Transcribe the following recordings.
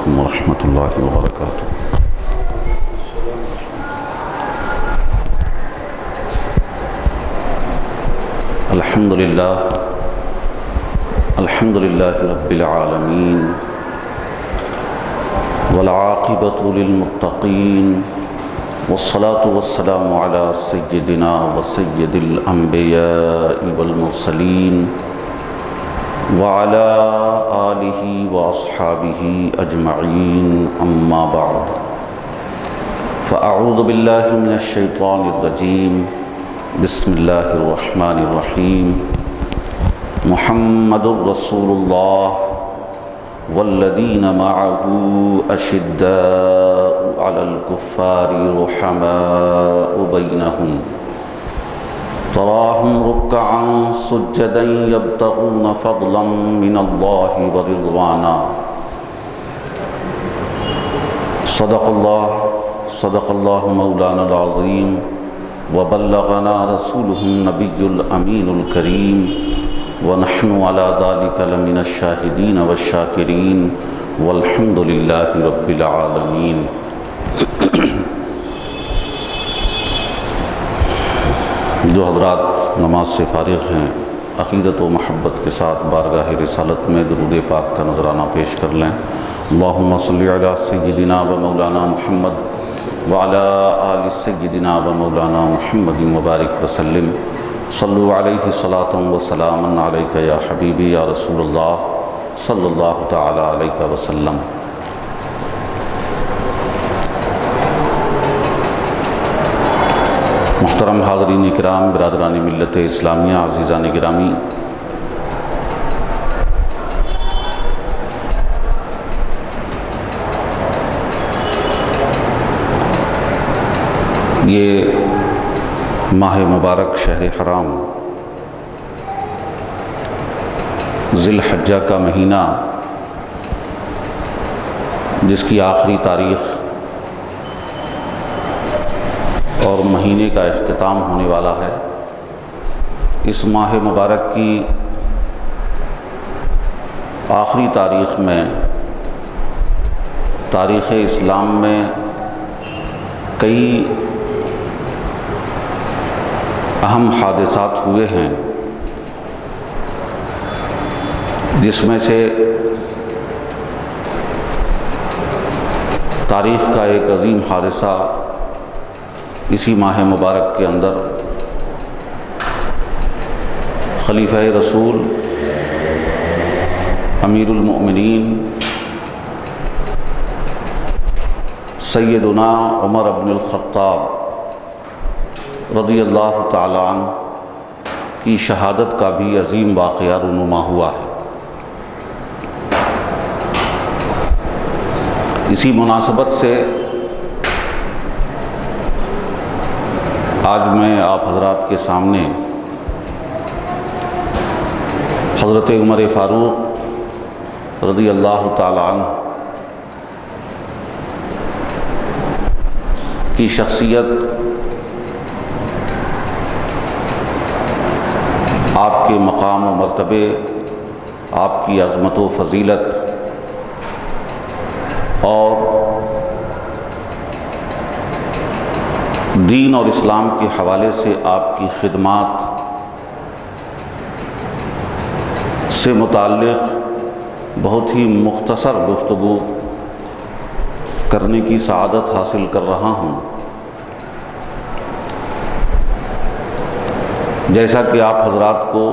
علیکم ورحمۃ اللہ وبرکاتہ۔ الحمد للہ رب العالمین والعاقبۃ للمتقین والصلاة والسلام علی سیدنا وسید الانبیاء والمرسلین وعلى آلہ واصحابہ اجمعین، اما بعد فاعوذ باللہ من الشیطان الرجیم، بسم اللہ الرحمن الرحیم۔ محمد رسول اللہ والذین معہ اشداء علی الکفار رحماء بینہم، تراہم رکعا سجدا یبتغون فضلا من اللہ ورضوانا۔ صدق اللہ مولانا العظیم، وبلغنا رسولہ النبی الامین الکریم، ونحن علی ذلک لمن الشاہدین والشاکرین، والحمد للہ رب العالمین۔ جو حضرات نماز سے فارغ ہیں، عقیدت و محبت کے ساتھ بارگاہ رسالت میں درود پاک کا نذرانہ پیش کر لیں۔ اللہم صلی علی سیدنا و مولانا محمد وعلی آل سیدنا و مولانا محمد مبارک وسلم۔ صلو علیہ صلاۃ و سلام علیک یا حبیبی یا رسول اللہ صلی اللہ تعالی علیہ وسلم۔ محترم حاضرین کرام، برادران ملت اسلامیہ، عزیزان گرامی، یہ ماہ مبارک شہر حرام ذی الحجہ کا مہینہ، جس کی آخری تاریخ اور مہینے کا اختتام ہونے والا ہے، اس ماہ مبارک کی آخری تاریخ میں تاریخ اسلام میں کئی اہم حادثات ہوئے ہیں، جس میں سے تاریخ کا ایک عظیم حادثہ اسی ماہ مبارک کے اندر خلیفہ رسول امیر المؤمنین سیدنا عمر بن الخطاب رضی اللہ تعالی عنہ کی شہادت کا بھی عظیم واقعہ رونما ہوا ہے۔ اسی مناسبت سے آج میں آپ حضرات کے سامنے حضرت عمر فاروق رضی اللہ تعالی عنہ کی شخصیت، آپ کے مقام و مرتبے، آپ کی عظمت و فضیلت اور دین اور اسلام کے حوالے سے آپ کی خدمات سے متعلق بہت ہی مختصر گفتگو کرنے کی سعادت حاصل کر رہا ہوں۔ جیسا کہ آپ حضرات کو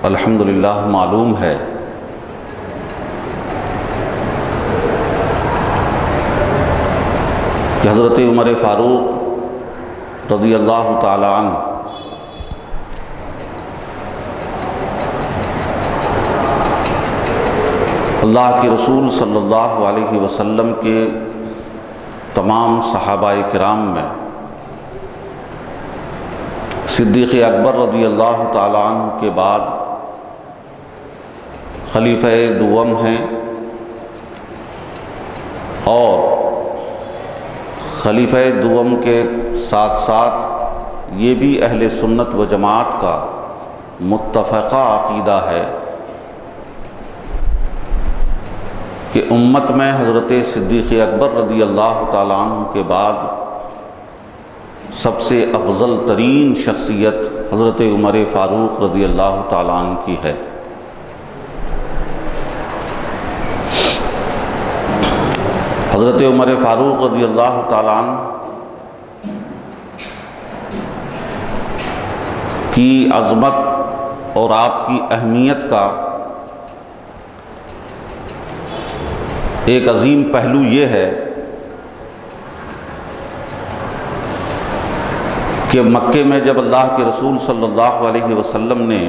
الحمدللہ معلوم ہے کہ حضرت عمر فاروق رضی اللہ تعالی عنہ اللہ کے رسول صلی اللہ علیہ وسلم کے تمام صحابہ کرام میں صدیق اکبر رضی اللہ تعالی عنہ کے بعد خلیفہ دوم ہیں، اور خلیفہ دوم کے ساتھ ساتھ یہ بھی اہل سنت و جماعت کا متفقہ عقیدہ ہے کہ امت میں حضرت صدیق اکبر رضی اللہ تعالیٰ عنہ کے بعد سب سے افضل ترین شخصیت حضرت عمر فاروق رضی اللہ تعالیٰ عنہ کی ہے۔ حضرت عمر فاروق رضی اللہ تعالیٰ عنہ کی عظمت اور آپ کی اہمیت کا ایک عظیم پہلو یہ ہے کہ مکے میں جب اللہ کے رسول صلی اللہ علیہ وسلم نے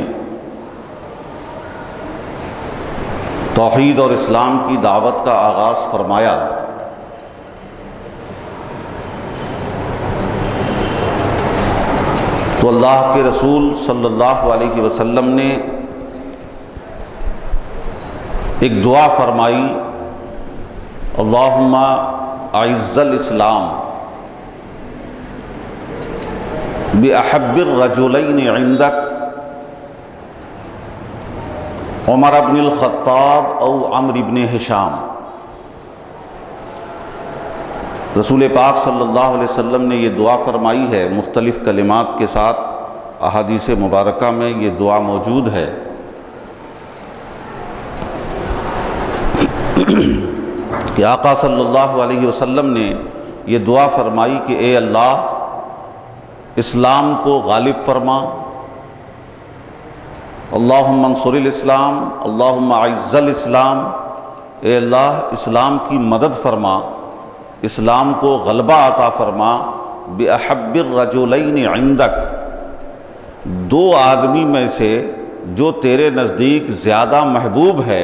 توحید اور اسلام کی دعوت کا آغاز فرمایا تو اللہ کے رسول صلی اللہ علیہ وسلم نے ایک دعا فرمائی، اللہم اعز الاسلام بأحب الرجلین عندک عمر بن الخطاب او عمرو بن ہشام۔ رسول پاک صلی اللہ علیہ وسلم نے یہ دعا فرمائی ہے، مختلف کلمات کے ساتھ احادیث مبارکہ میں یہ دعا موجود ہے کہ آقا صلی اللہ علیہ وسلم نے یہ دعا فرمائی کہ اے اللہ اسلام کو غالب فرما، اللہم انصر الاسلام، اللہم اعز الاسلام، اے اللہ اسلام کی مدد فرما، اسلام کو غلبہ عطا فرما، بأحب الرجلین عندک، دو آدمی میں سے جو تیرے نزدیک زیادہ محبوب ہے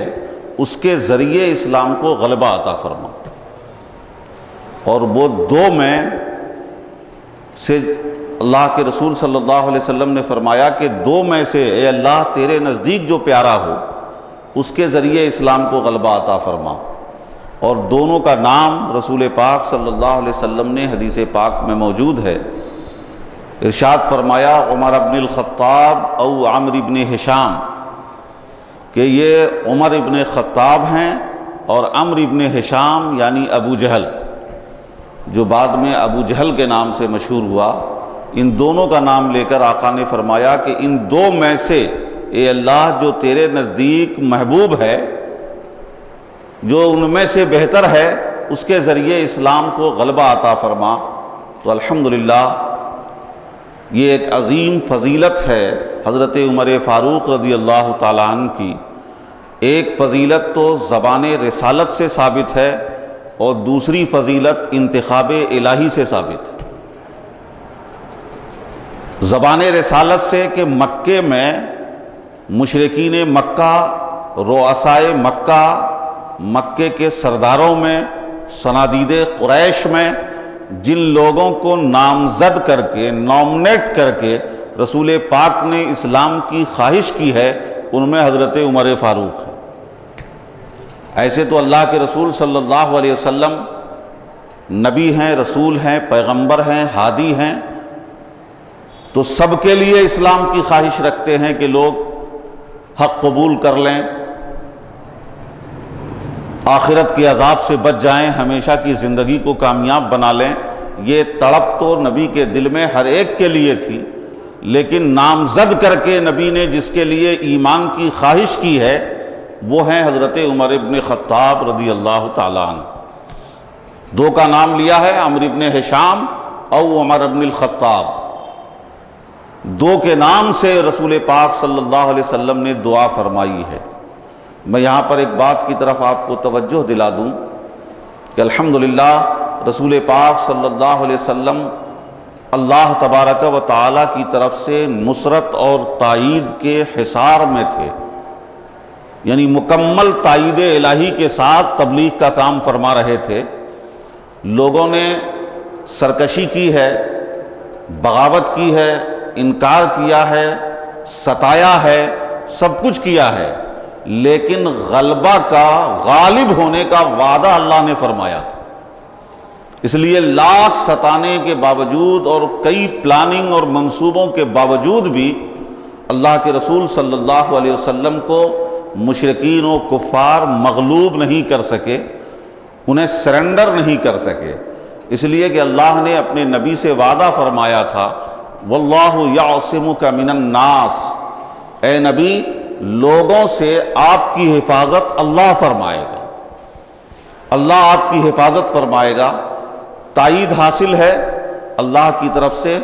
اس کے ذریعے اسلام کو غلبہ عطا فرما۔ اور وہ دو میں سے اللہ کے رسول صلی اللہ علیہ وسلم نے فرمایا کہ دو میں سے اے اللہ تیرے نزدیک جو پیارا ہو اس کے ذریعے اسلام کو غلبہ عطا فرما۔ اور دونوں کا نام رسول پاک صلی اللہ علیہ وسلم نے حدیث پاک میں موجود ہے، ارشاد فرمایا عمر بن الخطاب او عمرو بن ہشام، کہ یہ عمر ابن خطاب ہیں اور عمرو ابن ہشام یعنی ابو جہل جو بعد میں ابو جہل کے نام سے مشہور ہوا، ان دونوں کا نام لے کر آقا نے فرمایا کہ ان دو میں سے اے اللہ جو تیرے نزدیک محبوب ہے، جو ان میں سے بہتر ہے، اس کے ذریعے اسلام کو غلبہ عطا فرما۔ تو الحمدللہ یہ ایک عظیم فضیلت ہے حضرت عمر فاروق رضی اللہ تعالیٰ عنہ کی۔ ایک فضیلت تو زبان رسالت سے ثابت ہے اور دوسری فضیلت انتخاب الہی سے ثابت ہے۔ زبان رسالت سے کہ مکے میں مشرکین مکہ، رؤسائے مکہ، مکے کے سرداروں میں، صنادید قریش میں جن لوگوں کو نامزد کر کے، نامنیٹ کر کے رسول پاک نے اسلام کی خواہش کی ہے، ان میں حضرت عمر فاروق ہے۔ ایسے تو اللہ کے رسول صلی اللہ علیہ وسلم نبی ہیں، رسول ہیں، پیغمبر ہیں، ہادی ہیں، تو سب کے لیے اسلام کی خواہش رکھتے ہیں کہ لوگ حق قبول کر لیں، آخرت کے عذاب سے بچ جائیں، ہمیشہ کی زندگی کو کامیاب بنا لیں۔ یہ تڑپ تو نبی کے دل میں ہر ایک کے لیے تھی، لیکن نامزد کر کے نبی نے جس کے لیے ایمان کی خواہش کی ہے وہ ہیں حضرت عمر ابن خطاب رضی اللہ تعالیٰ عنہ۔ دو کا نام لیا ہے، عمرو ابن ہشام او عمر ابن الخطاب، دو کے نام سے رسول پاک صلی اللہ علیہ وسلم نے دعا فرمائی ہے۔ میں یہاں پر ایک بات کی طرف آپ کو توجہ دلا دوں کہ الحمدللہ رسول پاک صلی اللہ علیہ وسلم اللہ تبارک و تعالیٰ کی طرف سے نصرت اور تائید کے حصار میں تھے، یعنی مکمل تائید الہی کے ساتھ تبلیغ کا کام فرما رہے تھے۔ لوگوں نے سرکشی کی ہے، بغاوت کی ہے، انکار کیا ہے، ستایا ہے، سب کچھ کیا ہے، لیکن غلبہ کا، غالب ہونے کا وعدہ اللہ نے فرمایا تھا۔ اس لیے لاکھ ستانے کے باوجود اور کئی پلاننگ اور منصوبوں کے باوجود بھی اللہ کے رسول صلی اللہ علیہ وسلم کو مشرکین و کفار مغلوب نہیں کر سکے، انہیں سرنڈر نہیں کر سکے، اس لیے کہ اللہ نے اپنے نبی سے وعدہ فرمایا تھا واللہ یعصمک من الناس، اے نبی لوگوں سے آپ کی حفاظت اللہ فرمائے گا، اللہ آپ کی حفاظت فرمائے گا۔ تائید حاصل ہے اللہ کی طرف سے۔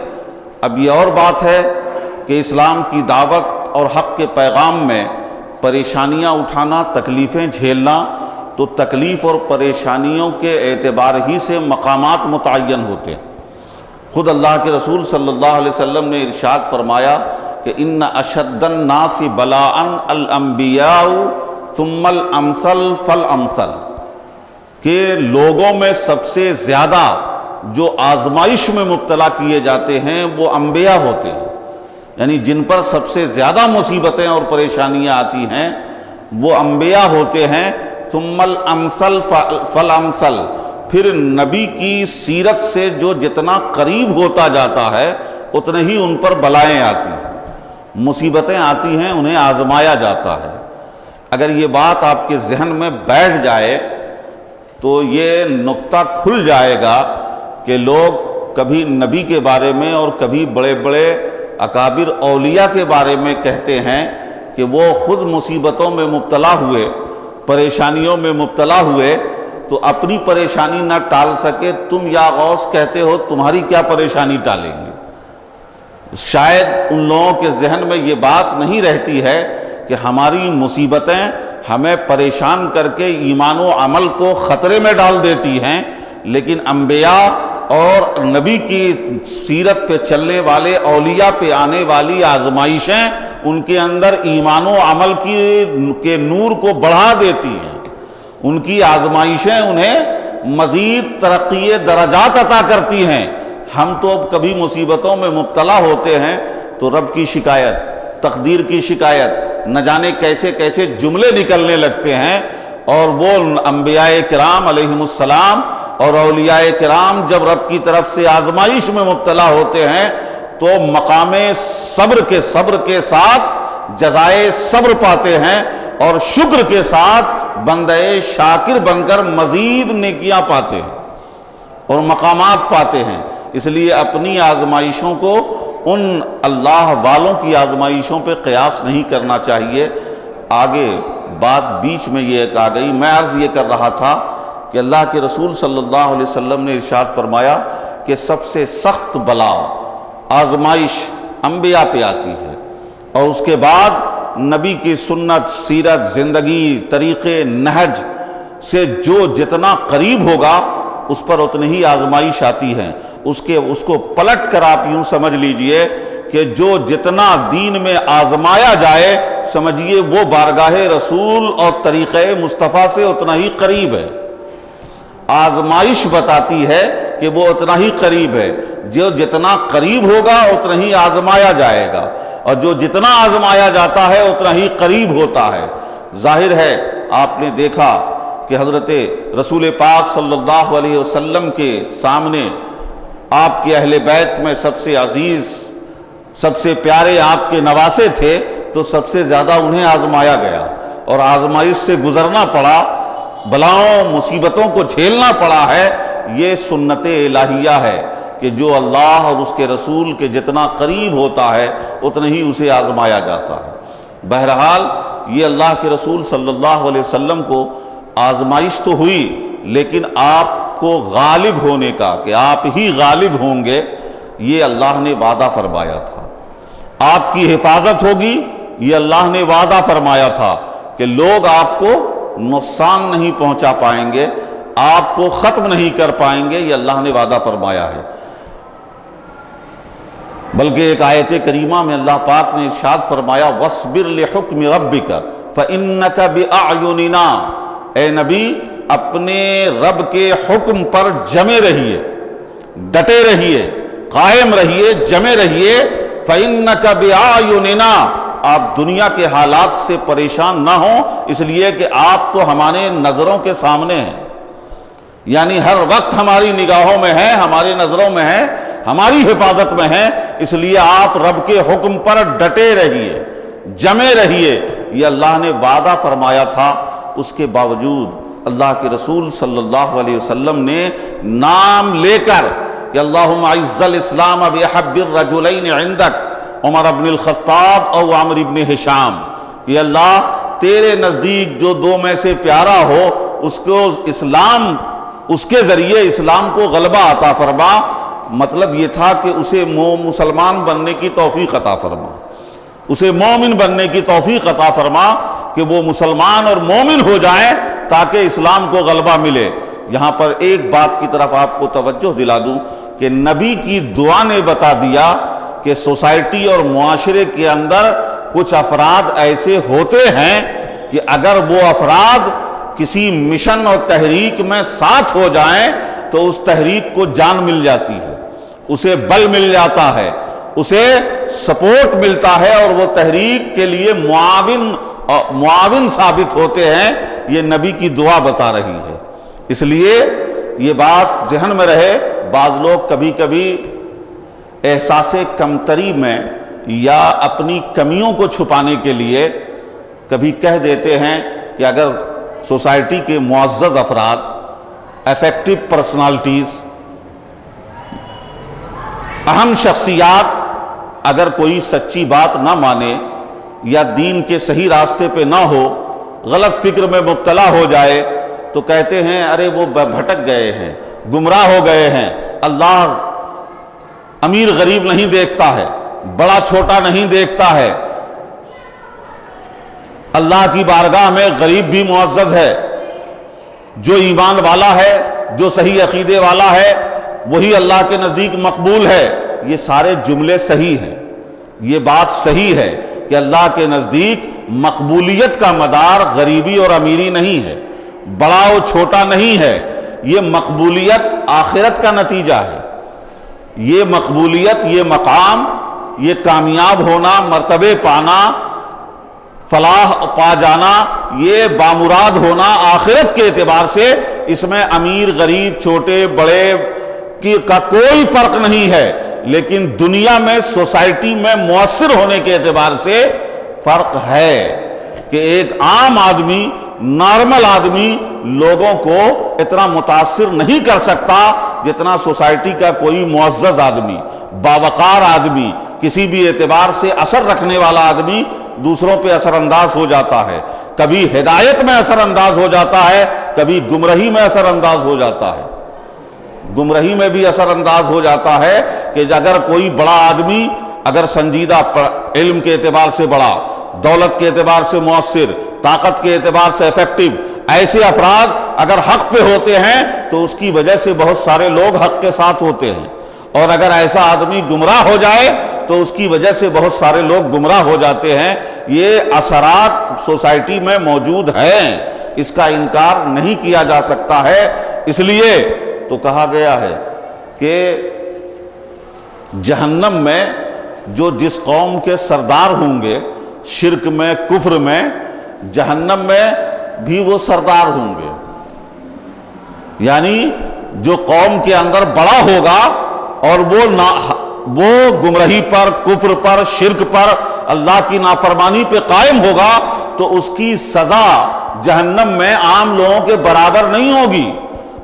اب یہ اور بات ہے کہ اسلام کی دعوت اور حق کے پیغام میں پریشانیاں اٹھانا، تکلیفیں جھیلنا، تو تکلیف اور پریشانیوں کے اعتبار ہی سے مقامات متعین ہوتے ہیں۔ خود اللہ کے رسول صلی اللہ علیہ وسلم نے ارشاد فرمایا کہ ان اشد الناس بلاء الانبیاء ثم الامثل فالامثل، کہ لوگوں میں سب سے زیادہ جو آزمائش میں مبتلا کیے جاتے ہیں وہ انبیاء ہوتے ہیں، یعنی جن پر سب سے زیادہ مصیبتیں اور پریشانیاں آتی ہیں وہ انبیاء ہوتے ہیں۔ ثم الامثل فالامثل، پھر نبی کی سیرت سے جو جتنا قریب ہوتا جاتا ہے اتنے ہی ان پر بلائیں آتی ہیں، مصیبتیں آتی ہیں، انہیں آزمایا جاتا ہے۔ اگر یہ بات آپ کے ذہن میں بیٹھ جائے تو یہ نقطہ کھل جائے گا کہ لوگ کبھی نبی کے بارے میں اور کبھی بڑے بڑے اکابر اولیاء کے بارے میں کہتے ہیں کہ وہ خود مصیبتوں میں مبتلا ہوئے، پریشانیوں میں مبتلا ہوئے تو اپنی پریشانی نہ ٹال سکے، تم یا غوث کہتے ہو تمہاری کیا پریشانی ٹالیں گے؟ شاید ان لوگوں کے ذہن میں یہ بات نہیں رہتی ہے کہ ہماری مصیبتیں ہمیں پریشان کر کے ایمان و عمل کو خطرے میں ڈال دیتی ہیں، لیکن انبیاء اور نبی کی سیرت پہ چلنے والے اولیاء پہ آنے والی آزمائشیں ان کے اندر ایمان و عمل کے نور کو بڑھا دیتی ہیں، ان کی آزمائشیں انہیں مزید ترقی درجات عطا کرتی ہیں۔ ہم تو اب کبھی مصیبتوں میں مبتلا ہوتے ہیں تو رب کی شکایت، تقدیر کی شکایت، نہ جانے کیسے کیسے جملے نکلنے لگتے ہیں، اور وہ انبیاء کرام علیہم السلام اور اولیاء کرام جب رب کی طرف سے آزمائش میں مبتلا ہوتے ہیں تو مقام صبر کے ساتھ جزائے صبر پاتے ہیں، اور شکر کے ساتھ بندہ شاکر بن کر مزید نیکیاں پاتے ہیں اور مقامات پاتے ہیں۔ اس لیے اپنی آزمائشوں کو ان اللہ والوں کی آزمائشوں پہ قیاس نہیں کرنا چاہیے۔ آگے بات بیچ میں یہ ایک آ گئی، میں عرض یہ کر رہا تھا کہ اللہ کے رسول صلی اللہ علیہ وسلم نے ارشاد فرمایا کہ سب سے سخت بلا، آزمائش انبیاء پہ آتی ہے، اور اس کے بعد نبی کی سنت، سیرت، زندگی، طریقے، نہج سے جو جتنا قریب ہوگا اس پر اتنی ہی آزمائش آتی ہے۔ اس کو پلٹ کر آپ یوں سمجھ لیجئے کہ جو جتنا دین میں آزمایا جائے سمجھیے وہ بارگاہ رسول اور طریقہ مصطفیٰ سے اتنا ہی قریب ہے۔ آزمائش بتاتی ہے کہ وہ اتنا ہی قریب ہے، جو جتنا قریب ہوگا اتنا ہی آزمایا جائے گا، اور جو جتنا آزمایا جاتا ہے اتنا ہی قریب ہوتا ہے۔ ظاہر ہے آپ نے دیکھا کہ حضرت رسول پاک صلی اللہ علیہ وسلم کے سامنے آپ کے اہل بیت میں سب سے عزیز، سب سے پیارے آپ کے نواسے تھے، تو سب سے زیادہ انہیں آزمایا گیا اور آزمائش سے گزرنا پڑا، بلاؤں مصیبتوں کو جھیلنا پڑا ہے۔ یہ سنت الہیہ ہے کہ جو اللہ اور اس کے رسول کے جتنا قریب ہوتا ہے اتنا ہی اسے آزمایا جاتا ہے۔ بہرحال یہ اللہ کے رسول صلی اللہ علیہ وسلم کو آزمائش تو ہوئی، لیکن آپ کو غالب ہونے کا، کہ آپ ہی غالب ہوں گے، یہ اللہ نے وعدہ فرمایا تھا۔ آپ کی حفاظت ہوگی، یہ اللہ نے وعدہ فرمایا تھا کہ لوگ آپ کو نقصان نہیں پہنچا پائیں گے، آپ کو ختم نہیں کر پائیں گے، یہ اللہ نے وعدہ فرمایا ہے۔ بلکہ ایک آیت کریمہ میں اللہ پاک نے ارشاد فرمایا وَاصْبِرْ لِحُكْمِ رَبِّكَ فَإِنَّكَ بِأَعْيُنِنَا، اے نبی اپنے رب کے حکم پر جمے رہیے، ڈٹے رہیے، قائم رہیے، جمے رہیے۔ فَإِنَّكَ بِأَعْيُنِنَا، آپ دنیا کے حالات سے پریشان نہ ہوں، اس لیے کہ آپ تو ہمارے نظروں کے سامنے ہیں، یعنی ہر وقت ہماری نگاہوں میں ہیں، ہماری نظروں میں ہیں، ہماری حفاظت میں ہیں، اس لیے آپ رب کے حکم پر ڈٹے رہیے، جمے رہیے، یہ اللہ نے وعدہ فرمایا تھا۔ اس کے باوجود اللہ کے رسول صلی اللہ علیہ وسلم نے نام لے کر کہ اللہم اعز الاسلام باحب الرجلین عندک عمر بن الخطاب او عمرو بن ہشام، کہ اللہ تیرے نزدیک جو دو میں سے پیارا ہو اس کو اسلام، اس کے ذریعے اسلام کو غلبہ عطا فرما۔ مطلب یہ تھا کہ اسے مسلمان بننے کی توفیق عطا فرما، اسے مومن بننے کی توفیق عطا فرما کہ وہ مسلمان اور مومن ہو جائیں تاکہ اسلام کو غلبہ ملے۔ یہاں پر ایک بات کی طرف آپ کو توجہ دلا دوں کہ نبی کی دعا نے بتا دیا کہ سوسائٹی اور معاشرے کے اندر کچھ افراد ایسے ہوتے ہیں کہ اگر وہ افراد کسی مشن اور تحریک میں ساتھ ہو جائیں تو اس تحریک کو جان مل جاتی ہے، اسے بل مل جاتا ہے، اسے سپورٹ ملتا ہے اور وہ تحریک کے لیے معاون ثابت ہوتے ہیں۔ یہ نبی کی دعا بتا رہی ہے، اس لیے یہ بات ذہن میں رہے۔ بعض لوگ کبھی کبھی احساس کمتری میں یا اپنی کمیوں کو چھپانے کے لیے کبھی کہہ دیتے ہیں کہ اگر سوسائٹی کے معزز افراد، افیکٹو پرسنالٹیز، اہم شخصیات اگر کوئی سچی بات نہ مانے یا دین کے صحیح راستے پہ نہ ہو، غلط فکر میں مبتلا ہو جائے تو کہتے ہیں ارے وہ بھٹک گئے ہیں، گمراہ ہو گئے ہیں، اللہ امیر غریب نہیں دیکھتا ہے، بڑا چھوٹا نہیں دیکھتا ہے، اللہ کی بارگاہ میں غریب بھی معزز ہے، جو ایمان والا ہے، جو صحیح عقیدے والا ہے وہی اللہ کے نزدیک مقبول ہے۔ یہ سارے جملے صحیح ہیں، یہ بات صحیح ہے کہ اللہ کے نزدیک مقبولیت کا مدار غریبی اور امیری نہیں ہے، بڑا و چھوٹا نہیں ہے، یہ مقبولیت آخرت کا نتیجہ ہے۔ یہ مقبولیت، یہ مقام، یہ کامیاب ہونا، مرتبے پانا، فلاح پا جانا، یہ بامراد ہونا آخرت کے اعتبار سے اس میں امیر غریب چھوٹے بڑے کا کوئی فرق نہیں ہے، لیکن دنیا میں سوسائٹی میں مؤثر ہونے کے اعتبار سے فرق ہے کہ ایک عام آدمی، نارمل آدمی لوگوں کو اتنا متاثر نہیں کر سکتا جتنا سوسائٹی کا کوئی معزز آدمی، باوقار آدمی، کسی بھی اعتبار سے اثر رکھنے والا آدمی دوسروں پہ اثر انداز ہو جاتا ہے، کبھی ہدایت میں اثر انداز ہو جاتا ہے، کبھی گمراہی میں اثر انداز ہو جاتا ہے۔ گمراہی میں بھی اثر انداز ہو جاتا ہے کہ اگر کوئی بڑا آدمی اگر سنجیدہ علم کے اعتبار سے بڑا، دولت کے اعتبار سے مؤثر، طاقت کے اعتبار سے افیکٹو، ایسے افراد اگر حق پہ ہوتے ہیں تو اس کی وجہ سے بہت سارے لوگ حق کے ساتھ ہوتے ہیں، اور اگر ایسا آدمی گمراہ ہو جائے تو اس کی وجہ سے بہت سارے لوگ گمراہ ہو جاتے ہیں۔ یہ اثرات سوسائٹی میں موجود ہیں، اس کا انکار نہیں کیا جا سکتا ہے۔ اس لیے تو کہا گیا ہے کہ جہنم میں جو جس قوم کے سردار ہوں گے، شرک میں، کفر میں، جہنم میں بھی وہ سردار ہوں گے، یعنی جو قوم کے اندر بڑا ہوگا اور وہ گمراہی پر، کفر پر، شرک پر، اللہ کی نافرمانی پہ قائم ہوگا تو اس کی سزا جہنم میں عام لوگوں کے برابر نہیں ہوگی،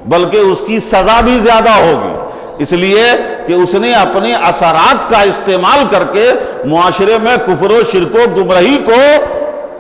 بلکہ اس کی سزا بھی زیادہ ہوگی، اس لیے کہ اس نے اپنے اثرات کا استعمال کر کے معاشرے میں کفر و شرک و گمراہی کو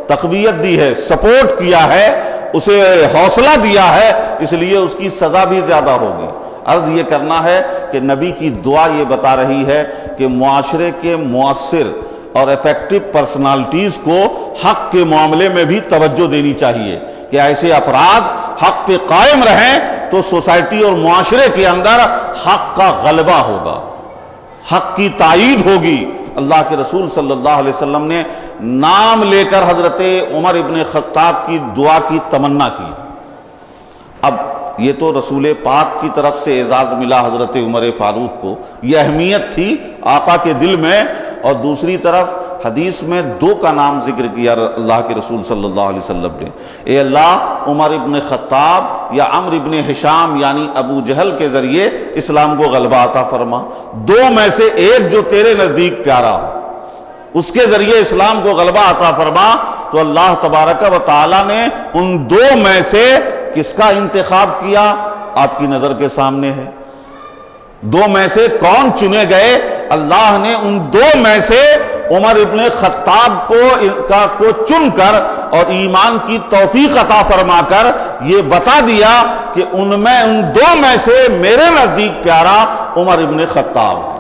تقویت دی ہے، سپورٹ کیا ہے، اسے حوصلہ دیا ہے، اس لیے اس کی سزا بھی زیادہ ہوگی۔ عرض یہ کرنا ہے کہ نبی کی دعا یہ بتا رہی ہے کہ معاشرے کے مؤثر اور افیکٹو پرسنالٹیز کو حق کے معاملے میں بھی توجہ دینی چاہیے کہ ایسے افراد حق پہ قائم رہیں تو سوسائٹی اور معاشرے کے اندر حق کا غلبہ ہوگا، حق کی تائید ہوگی۔ اللہ کے رسول صلی اللہ علیہ وسلم نے نام لے کر حضرت عمر ابن خطاب کی دعا کی تمنا کی۔ اب یہ تو رسول پاک کی طرف سے اعزاز ملا حضرت عمر فاروق کو، یہ اہمیت تھی آقا کے دل میں، اور دوسری طرف حدیث میں دو کا نام ذکر کیا اللہ کے رسول صلی اللہ علیہ وسلم نے، اے اللہ عمر ابن خطاب یا عمرو ابن ہشام یعنی ابو جہل کے ذریعے اسلام کو غلبہ عطا فرما، دو میں سے ایک جو تیرے نزدیک پیارا ہو۔ اس کے ذریعے اسلام کو غلبہ عطا فرما، تو اللہ تبارک و تعالیٰ نے ان دو میں سے کس کا انتخاب کیا آپ کی نظر کے سامنے ہے۔ دو میں سے کون چنے گئے؟ اللہ نے ان دو میں سے عمر ابن خطاب کو چن کر اور ایمان کی توفیق عطا فرما کر یہ بتا دیا کہ ان دو میں سے میرے نزدیک پیارا عمر ابن خطاب ہے۔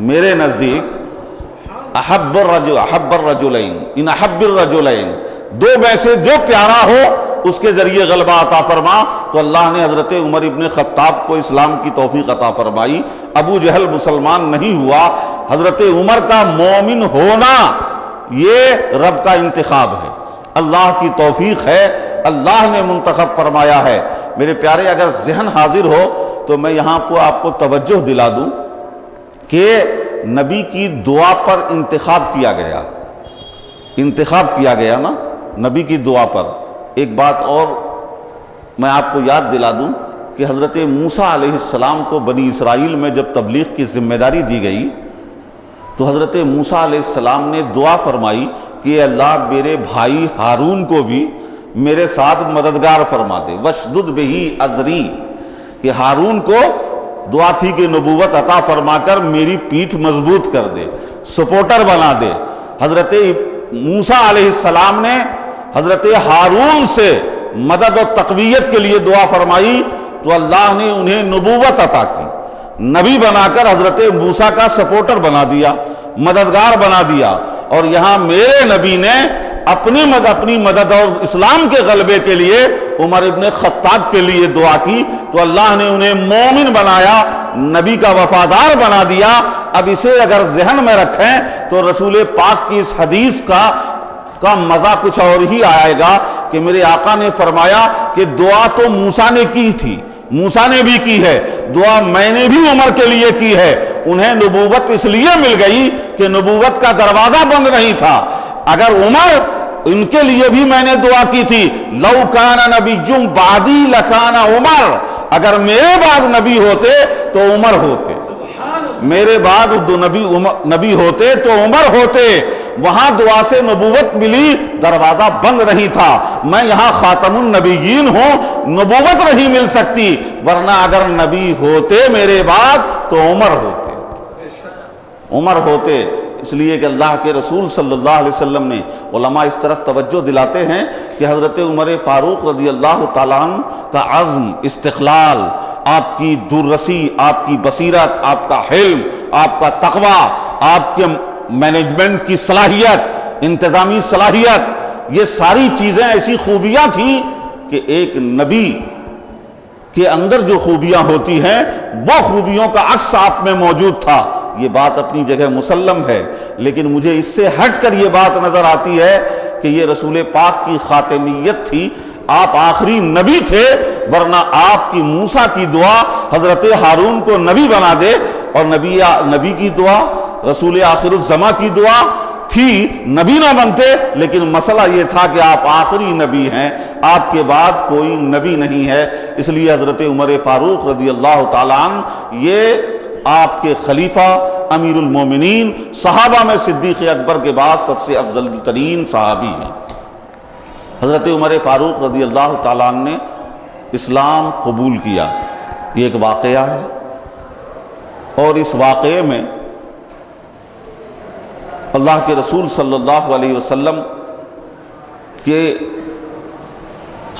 میرے نزدیک احب الرجلین ان احب الرجلین، دو میں سے جو پیارا ہو اس کے ذریعے غلبہ عطا فرما، تو اللہ نے حضرت عمر ابن خطاب کو اسلام کی توفیق عطا فرمائی۔ ابو جہل مسلمان نہیں ہوا، حضرت عمر کا مومن ہونا یہ رب کا انتخاب ہے، اللہ کی توفیق ہے، اللہ نے منتخب فرمایا ہے۔ میرے پیارے، اگر ذہن حاضر ہو تو میں یہاں کو آپ کو توجہ دلا دوں کہ نبی کی دعا پر انتخاب کیا گیا نا، نبی کی دعا پر۔ ایک بات اور میں آپ کو یاد دلا دوں کہ حضرت موسیٰ علیہ السلام کو بنی اسرائیل میں جب تبلیغ کی ذمہ داری دی گئی تو حضرت موسیٰ علیہ السلام نے دعا فرمائی کہ اللہ میرے بھائی ہارون کو بھی میرے ساتھ مددگار فرما دے، وَاشْدُدْ بِهِ اَزْرِي، کہ ہارون کو دعا تھی کہ نبوت عطا فرما کر میری پیٹھ مضبوط کر دے، سپورٹر بنا دے۔ حضرت موسیٰ علیہ السلام نے حضرت ہارون سے مدد و تقویت کے لیے دعا فرمائی تو اللہ نے انہیں نبوت عطا کی، نبی بنا کر حضرت موسیٰ کا سپورٹر بنا دیا، مددگار بنا دیا۔ اور یہاں میرے نبی نے اپنی مدد اور اسلام کے غلبے کے لیے عمر ابن خطاب کے لیے دعا کی تو اللہ نے انہیں مومن بنایا، نبی کا وفادار بنا دیا۔ اب اسے اگر ذہن میں رکھیں تو رسول پاک کی اس حدیث کا مزہ کچھ اور ہی آئے گا کہ میرے آقا نے فرمایا کہ دعا تو موسیٰ نے کی تھی، موسیٰ نے بھی کی ہے، دعا میں نے بھی عمر کے لیے کی ہے۔ انہیں نبوت اس لیے مل گئی کہ نبوت کا دروازہ بند نہیں تھا۔ اگر عمر، ان کے لیے بھی میں نے دعا کی تھی، لو کان نبی بعدی لکان عمر، اگر میرے بعد نبی ہوتے تو عمر ہوتے، میرے بعد دو نبی ہوتے تو عمر ہوتے۔ وہاں دعا سے نبوت ملی، دروازہ بند نہیں تھا۔ میں یہاں خاتم النبیین ہوں، نبوت نہیں مل سکتی، ورنہ اگر نبی ہوتے میرے بعد تو عمر ہوتے۔ اس لیے کہ اللہ کے رسول صلی اللہ علیہ وسلم نے، علماء اس طرف توجہ دلاتے ہیں کہ حضرت عمر فاروق رضی اللہ تعالیٰ عنہ کا عزم، استقلال، آپ کی دوررسی، آپ کی بصیرت، آپ کا حلم، آپ کا تقوی، آپ کے مینجمنٹ کی صلاحیت، انتظامی صلاحیت، یہ ساری چیزیں ایسی خوبیاں تھیں کہ ایک نبی کے اندر جو خوبیاں ہوتی ہیں وہ خوبیوں کا عکس آپ میں موجود تھا۔ یہ بات اپنی جگہ مسلم ہے، لیکن مجھے اس سے ہٹ کر یہ بات نظر آتی ہے کہ یہ رسول پاک کی خاتمیت تھی، آپ آخری نبی تھے، ورنہ آپ کی موسیٰ کی دعا حضرت ہارون کو نبی بنا دے، اور نبی کی دعا، رسول آخر الزماں کی دعا تھی، نبی نہ بنتے، لیکن مسئلہ یہ تھا کہ آپ آخری نبی ہیں، آپ کے بعد کوئی نبی نہیں ہے۔ اس لیے حضرت عمر فاروق رضی اللہ تعالیٰ عنہ یہ آپ کے خلیفہ، امیر المومنین، صحابہ میں صدیق اکبر کے بعد سب سے افضل ترین صحابی ہیں۔ حضرت عمر فاروق رضی اللہ تعالیٰ عنہ نے اسلام قبول کیا، یہ ایک واقعہ ہے، اور اس واقعے میں اللہ کے رسول صلی اللہ علیہ وسلم کے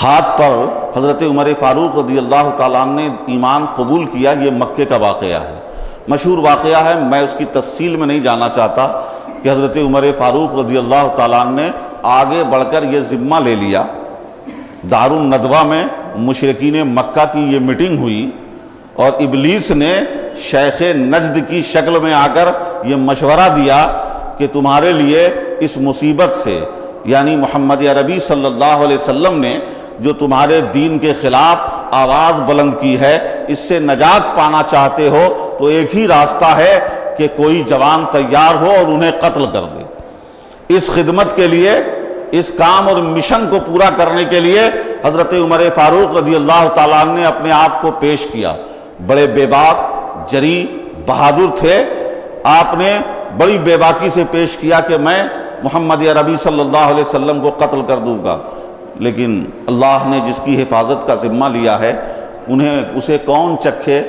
ہاتھ پر حضرت عمر فاروق رضی اللہ تعالیٰ عنہ نے ایمان قبول کیا، یہ مکے کا واقعہ ہے، مشہور واقعہ ہے، میں اس کی تفصیل میں نہیں جانا چاہتا کہ حضرت عمر فاروق رضی اللہ تعالیٰ عنہ نے آگے بڑھ کر یہ ذمہ لے لیا۔ دار الندوہ میں مشرکین مکہ کی یہ میٹنگ ہوئی اور ابلیس نے شیخ نجد کی شکل میں آ کر یہ مشورہ دیا کہ تمہارے لیے اس مصیبت سے، یعنی محمد عربی صلی اللہ علیہ وسلم نے جو تمہارے دین کے خلاف آواز بلند کی ہے، اس سے نجات پانا چاہتے ہو تو ایک ہی راستہ ہے کہ کوئی جوان تیار ہو اور انہیں قتل کر دے۔ اس خدمت کے لیے، اس کام اور مشن کو پورا کرنے کے لیے حضرت عمر فاروق رضی اللہ تعالیٰ عنہ نے اپنے آپ کو پیش کیا۔ بڑے بے باک، جری، بہادر تھے۔ آپ نے بڑی بے باکی سے پیش کیا کہ میں محمد عربی صلی اللہ علیہ وسلم کو قتل کر دوں گا، لیکن اللہ نے جس کی حفاظت کا ذمہ لیا ہے اسے کون چکھے،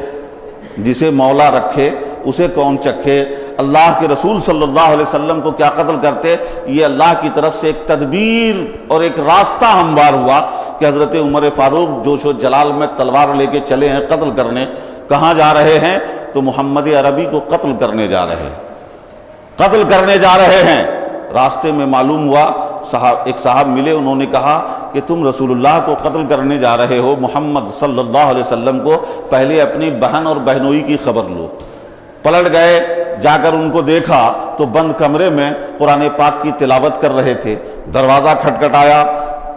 جسے مولا رکھے اسے کون چکھے۔ اللہ کے رسول صلی اللہ علیہ وسلم کو کیا قتل کرتے، یہ اللہ کی طرف سے ایک تدبیر اور ایک راستہ ہموار ہوا کہ حضرت عمر فاروق جوش و جلال میں تلوار لے کے چلے ہیں قتل کرنے۔ کہاں جا رہے ہیں؟ تو محمد عربی کو قتل کرنے جا رہے ہیں، قتل کرنے جا رہے ہیں۔ راستے میں معلوم ہوا، ایک صاحب ملے، انہوں نے کہا کہ تم رسول اللہ کو قتل کرنے جا رہے ہو، محمد صلی اللہ علیہ وسلم کو، پہلے اپنی بہن اور بہنوئی کی خبر لو۔ پلٹ گئے، جا کر ان کو دیکھا تو بند کمرے میں قرآن پاک کی تلاوت کر رہے تھے۔ دروازہ کھٹکھٹایا،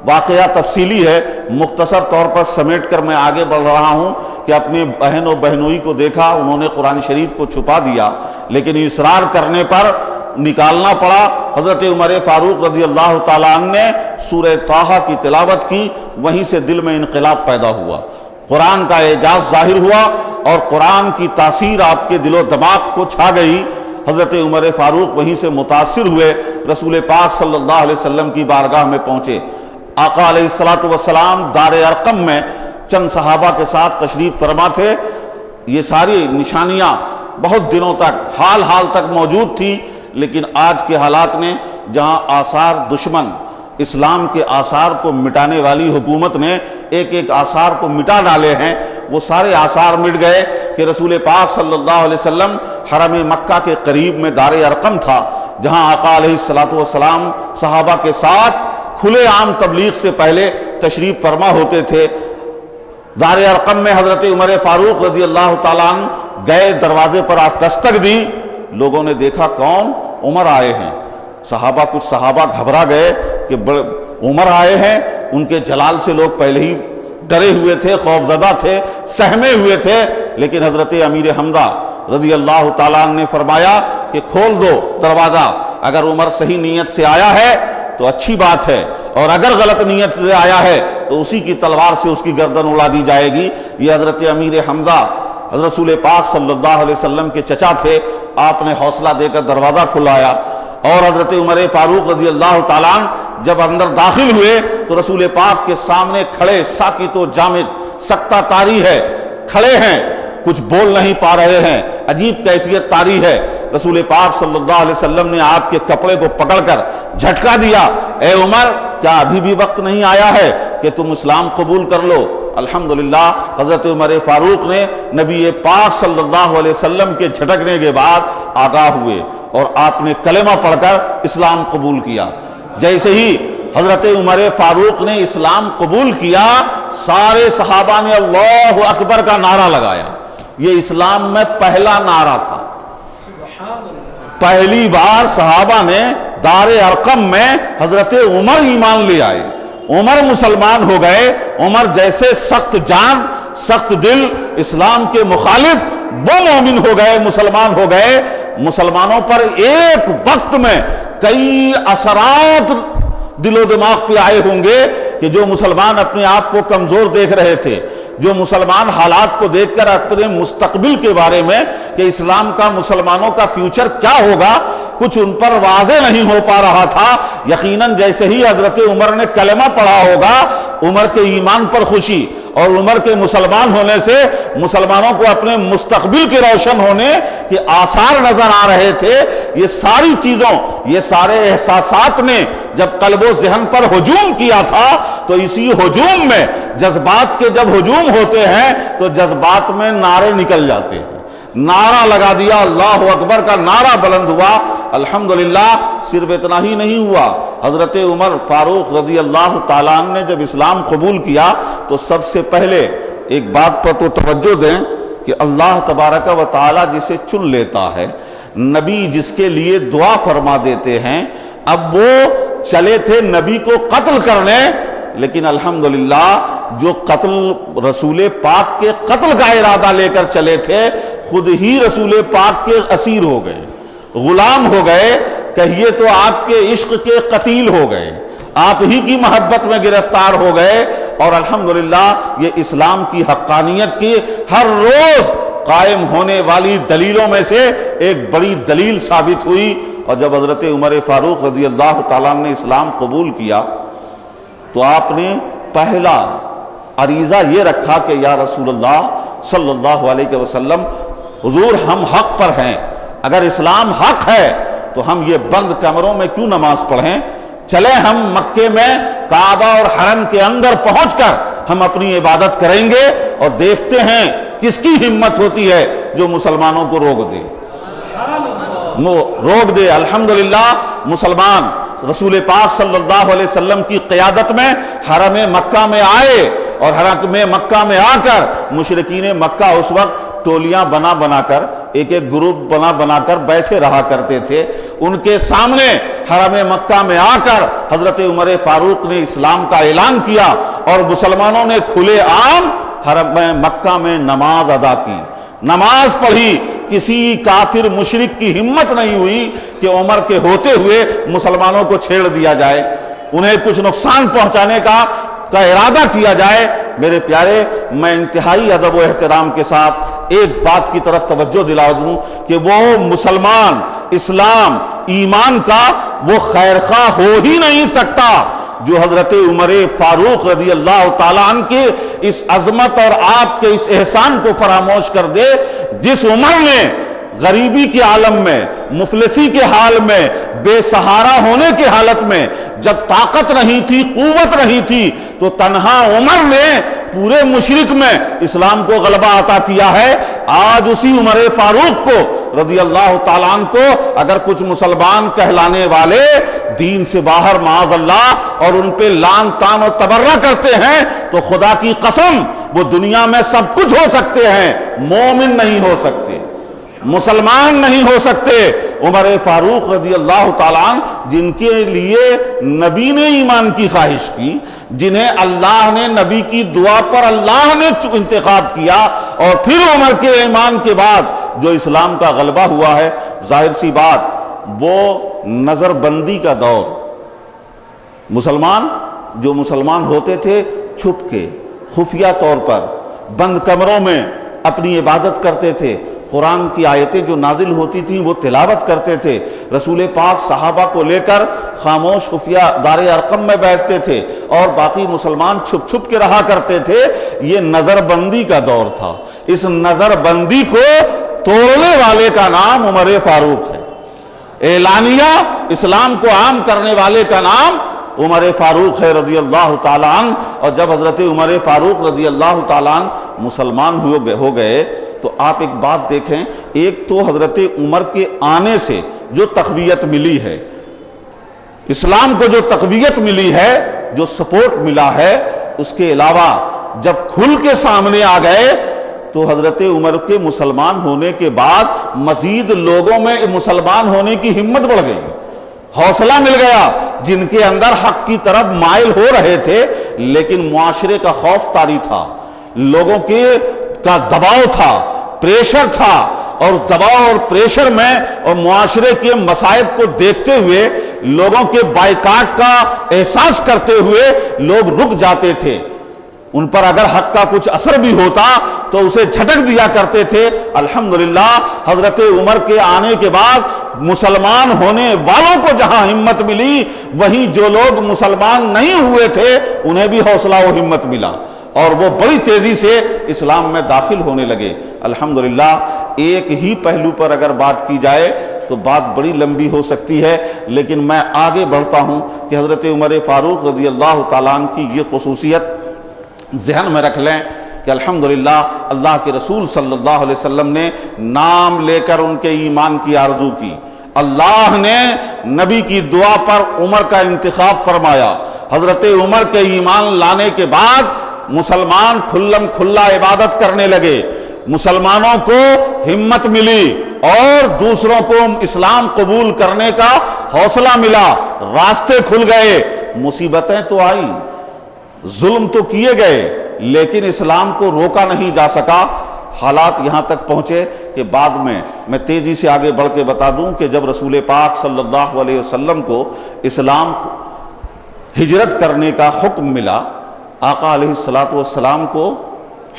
واقعہ تفصیلی ہے، مختصر طور پر سمیٹ کر میں آگے بڑھ رہا ہوں کہ اپنی بہن اور بہنوئی کو دیکھا، انہوں نے قرآن شریف کو چھپا دیا، لیکن اصرار کرنے پر نکالنا پڑا۔ حضرت عمر فاروق رضی اللہ تعالیٰ عنہ نے سورہ طٰہٰ کی تلاوت کی، وہیں سے دل میں انقلاب پیدا ہوا، قرآن کا اعجاز ظاہر ہوا اور قرآن کی تاثیر آپ کے دل و دماغ کو چھا گئی۔ حضرت عمر فاروق وہیں سے متاثر ہوئے، رسول پاک صلی اللہ علیہ وسلم کی بارگاہ میں پہنچے۔ آقا علیہ السلام دار ارقم میں چند صحابہ کے ساتھ تشریف فرما تھے۔ یہ ساری نشانیاں بہت دنوں تک حال تک موجود تھی، لیکن آج کے حالات نے جہاں آثار دشمن اسلام کے آثار کو مٹانے والی حکومت نے ایک آثار کو مٹا ڈالے ہیں، وہ سارے آثار مٹ گئے کہ رسول پاک صلی اللہ علیہ وسلم حرم مکہ کے قریب میں دار ارقم تھا، جہاں آقا علیہ السلام صحابہ کے ساتھ کھلے عام تبلیغ سے پہلے تشریف فرما ہوتے تھے۔ دار ارقم میں حضرت عمر فاروق رضی اللہ تعالیٰ عنہ گئے، دروازے پر دستک دی، لوگوں نے دیکھا کون؟ عمر آئے ہیں۔ کچھ صحابہ گھبرا گئے کہ عمر آئے ہیں، ان کے جلال سے لوگ پہلے ہی ڈرے ہوئے تھے، خوف زدہ تھے، سہمے ہوئے تھے، لیکن حضرت امیر حمزہ رضی اللہ تعالیٰ عنہ نے فرمایا کہ کھول دو دروازہ، اگر عمر صحیح نیت سے آیا ہے تو اچھی بات ہے، اور اگر غلط نیت سے آیا ہے تو اسی کی تلوار سے اس کی گردن اڑا دی جائے گی۔ یہ حضرت امیر حمزہ حضرت رسول پاک صلی اللہ علیہ وسلم کے چچا تھے، آپ نے حوصلہ دے کر دروازہ کھلایا، اور حضرت عمر فاروق رضی اللہ تعالیٰ عنہ جب اندر داخل ہوئے تو رسول پاک کے سامنے کھڑے، ساکت و جامد، سکتہ طاری ہے، کھڑے ہیں، کچھ بول نہیں پا رہے ہیں، عجیب کیفیت طاری ہے۔ رسول پاک صلی اللہ علیہ وسلم نے آپ کے کپڑے کو پکڑ کر جھٹکا دیا، اے عمر، کیا ابھی بھی وقت نہیں آیا ہے کہ تم اسلام قبول کر لو؟ الحمدللہ حضرت عمر فاروق نے نبی پاک صلی اللہ علیہ وسلم کے جھٹکنے کے بعد آگاہ ہوئے اور آپ نے کلمہ پڑھ کر اسلام قبول کیا۔ جیسے ہی حضرت عمر فاروق نے اسلام قبول کیا، سارے صحابہ نے اللہ اکبر کا نعرہ لگایا۔ یہ اسلام میں پہلا نعرہ تھا، پہلی بار صحابہ نے دار ارقم میں حضرت عمر ایمان لے آئے، عمر مسلمان ہو گئے۔ عمر جیسے سخت جان، سخت دل، اسلام کے مخالف، وہ مومن ہو گئے، مسلمان ہو گئے۔ مسلمانوں پر ایک وقت میں کئی اثرات دل و دماغ پہ آئے ہوں گے کہ جو مسلمان اپنے آپ کو کمزور دیکھ رہے تھے، جو مسلمان حالات کو دیکھ کر اپنے مستقبل کے بارے میں کہ اسلام کا، مسلمانوں کا فیوچر کیا ہوگا، کچھ ان پر واضح نہیں ہو پا رہا تھا۔ یقیناً جیسے ہی حضرت عمر نے کلمہ پڑھا ہوگا، عمر کے ایمان پر خوشی اور عمر کے مسلمان ہونے سے مسلمانوں کو اپنے مستقبل کے روشن ہونے کے آثار نظر آ رہے تھے۔ یہ ساری چیزوں، یہ سارے احساسات نے جب قلب و ذہن پر ہجوم کیا تھا، تو اسی ہجوم میں جذبات کے جب ہجوم ہوتے ہیں تو جذبات میں نعرے نکل جاتے ہیں۔ نعرہ لگا دیا، اللہ اکبر کا نعرہ بلند ہوا۔ الحمدللہ صرف اتنا ہی نہیں ہوا، حضرت عمر فاروق رضی اللہ تعالیٰ عنہ نے جب اسلام قبول کیا تو سب سے پہلے ایک بات پر تو توجہ دیں کہ اللہ تبارک و تعالیٰ جسے چن لیتا ہے، نبی جس کے لیے دعا فرما دیتے ہیں، اب وہ چلے تھے نبی کو قتل کرنے، لیکن الحمدللہ جو قتل رسول پاک کے قتل کا ارادہ لے کر چلے تھے، خود ہی رسول پاک کے اسیر ہو گئے، غلام ہو گئے، کہیے تو آپ کے عشق کے قتیل ہو گئے، آپ ہی کی محبت میں گرفتار ہو گئے۔ اور الحمدللہ یہ اسلام کی حقانیت کی ہر روز قائم ہونے والی دلیلوں میں سے ایک بڑی دلیل ثابت ہوئی۔ اور جب حضرت عمر فاروق رضی اللہ تعالیٰ عنہ نے اسلام قبول کیا تو آپ نے پہلا عریضہ یہ رکھا کہ یا رسول اللہ صلی اللہ علیہ وسلم، حضور ہم حق پر ہیں، اگر اسلام حق ہے تو ہم یہ بند کمروں میں کیوں نماز پڑھیں، چلیں ہم مکے میں کعبہ اور حرم کے اندر پہنچ کر ہم اپنی عبادت کریں گے اور دیکھتے ہیں کس کی ہمت ہوتی ہے جو مسلمانوں کو روک دے۔ الحمدللہ مسلمان رسول پاک صلی اللہ علیہ وسلم کی قیادت میں حرم مکہ میں آئے، اور حرم مکہ میں آ کر مشرکین مکہ اس وقت ٹولیاں بنا کر ایک گروپ بنا کر بیٹھے رہا کرتے تھے۔ ان کے سامنے حرم مکہ میں آ کر حضرت عمر فاروق نے اسلام کا اعلان کیا اور مسلمانوں نے کھلے عام حرم مکہ میں نماز ادا کی، نماز پڑھی۔ کسی کافر مشرک کی ہمت نہیں ہوئی کہ عمر کے ہوتے ہوئے مسلمانوں کو چھیڑ دیا جائے، انہیں کچھ نقصان پہنچانے کا ارادہ کیا جائے۔ میرے پیارے، میں انتہائی ادب و احترام کے ساتھ ایک بات کی طرف توجہ دلا دوں کہ وہ مسلمان اسلام ایمان کا وہ خیرخواہ ہو ہی نہیں سکتا جو حضرت عمر فاروق رضی اللہ تعالیٰ عنہ کے اس عظمت اور آپ کے اس احسان کو فراموش کر دے، جس عمر نے غریبی کے عالم میں، مفلسی کے حال میں، بے سہارا ہونے کے حالت میں، جب طاقت نہیں تھی، قوت نہیں تھی، تو تنہا عمر نے پورے مشرق میں اسلام کو غلبہ عطا کیا ہے۔ آج اسی عمر فاروق کو رضی اللہ تعالیٰ عنہ کو اگر کچھ مسلمان کہلانے والے دین سے باہر معاذ اللہ اور ان پہ لعن طعن و تبرہ کرتے ہیں تو خدا کی قسم وہ دنیا میں سب کچھ ہو سکتے ہیں، مومن نہیں ہو سکتے، مسلمان نہیں ہو سکتے۔ عمر فاروق رضی اللہ تعالیٰ عنہ جن کے لیے نبی نے ایمان کی خواہش کی، جنہیں اللہ نے نبی کی دعا پر اللہ نے انتخاب کیا، اور پھر عمر کے ایمان کے بعد جو اسلام کا غلبہ ہوا ہے، ظاہر سی بات وہ نظر بندی کا دور، مسلمان ہوتے تھے چھپ کے خفیہ طور پر بند کمروں میں اپنی عبادت کرتے تھے، قرآن کی آیتیں جو نازل ہوتی تھیں وہ تلاوت کرتے تھے، رسول پاک صحابہ کو لے کر خاموش خفیہ دار ارقم میں بیٹھتے تھے، اور باقی مسلمان چھپ چھپ کے رہا کرتے تھے۔ یہ نظر بندی کا دور تھا۔ اس نظر بندی کو توڑنے والے کا نام عمر فاروق ہے، اعلانیہ اسلام کو عام کرنے والے کا نام عمر فاروق ہے رضی اللہ تعالیٰ عنہ۔ اور جب حضرت عمر فاروق رضی اللہ تعالیٰ عنہ مسلمان ہو گئے تو آپ ایک بات دیکھیں، ایک تو حضرت عمر کے آنے سے جو تقویت ملی ہے، اسلام کو جو تقویت ملی ہے، جو سپورٹ ملا ہے، اس کے علاوہ جب کھل کے سامنے آ گئے تو حضرت عمر کے مسلمان ہونے کے بعد مزید لوگوں میں مسلمان ہونے کی ہمت بڑھ گئی، حوصلہ مل گیا۔ جن کے اندر حق کی طرف مائل ہو رہے تھے لیکن معاشرے کا خوف طاری تھا، لوگوں کا دباؤ تھا، پریشر تھا، اور دباؤ اور پریشر میں اور معاشرے کے مصائب کو دیکھتے ہوئے لوگوں کے بائیکاٹ کا احساس کرتے ہوئے لوگ رک جاتے تھے۔ ان پر اگر حق کا کچھ اثر بھی ہوتا تو اسے جھٹک دیا کرتے تھے۔ الحمدللہ حضرت عمر کے آنے کے بعد مسلمان ہونے والوں کو جہاں ہمت ملی، وہیں جو لوگ مسلمان نہیں ہوئے تھے انہیں بھی حوصلہ و ہمت ملا، اور وہ بڑی تیزی سے اسلام میں داخل ہونے لگے۔ الحمدللہ ایک ہی پہلو پر اگر بات کی جائے تو بات بڑی لمبی ہو سکتی ہے، لیکن میں آگے بڑھتا ہوں کہ حضرت عمر فاروق رضی اللہ تعالیٰ عنہ کی یہ خصوصیت ذہن میں رکھ لیں کہ الحمدللہ اللہ کے رسول صلی اللہ علیہ وسلم نے نام لے کر ان کے ایمان کی آرزو کی، اللہ نے نبی کی دعا پر عمر کا انتخاب فرمایا۔ حضرت عمر کے ایمان لانے کے بعد مسلمان کھلم کھلا عبادت کرنے لگے، مسلمانوں کو ہمت ملی اور دوسروں کو اسلام قبول کرنے کا حوصلہ ملا، راستے کھل گئے۔ مصیبتیں تو آئی، ظلم تو کیے گئے، لیکن اسلام کو روکا نہیں جا سکا۔ حالات یہاں تک پہنچے کہ بعد میں تیزی سے آگے بڑھ کے بتا دوں کہ جب رسول پاک صلی اللہ علیہ وسلم کو اسلام ہجرت کرنے کا حکم ملا، آقا علیہ الصلوۃ والسلام کو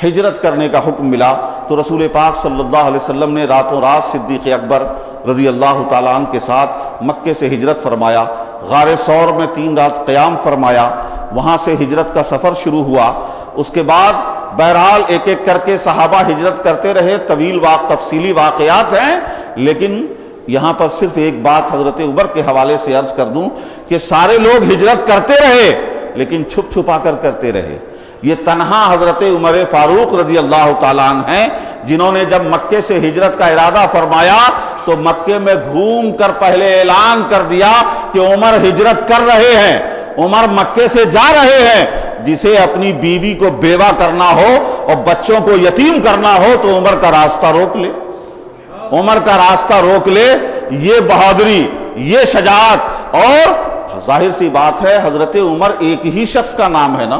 ہجرت کرنے کا حکم ملا، تو رسول پاک صلی اللہ علیہ وسلم نے راتوں رات صدیق اکبر رضی اللہ تعالیٰ عنہ کے ساتھ مکے سے ہجرت فرمایا، غار ثور میں 3 رات قیام فرمایا، وہاں سے ہجرت کا سفر شروع ہوا۔ اس کے بعد بہرحال ایک ایک کر کے صحابہ ہجرت کرتے رہے، طویل تفصیلی واقعات ہیں، لیکن یہاں پر صرف ایک بات حضرت عمر کے حوالے سے عرض کر دوں کہ سارے لوگ ہجرت کرتے رہے لیکن چھپ چھپا کر کرتے رہے۔ یہ تنہا حضرت عمر فاروق رضی اللہ تعالیٰ عنہ ہیں جنہوں نے جب مکے سے ہجرت کا ارادہ فرمایا تو مکے میں گھوم کر پہلے اعلان کر دیا کہ عمر ہجرت کر رہے ہیں، عمر مکے سے جا رہے ہیں، جسے اپنی بیوی کو بیوہ کرنا ہو اور بچوں کو یتیم کرنا ہو تو عمر کا راستہ روک لے، عمر کا راستہ روک لے۔ یہ بہادری، یہ شجاعت، اور ظاہر سی بات ہے حضرت عمر ایک ہی شخص کا نام ہے نا،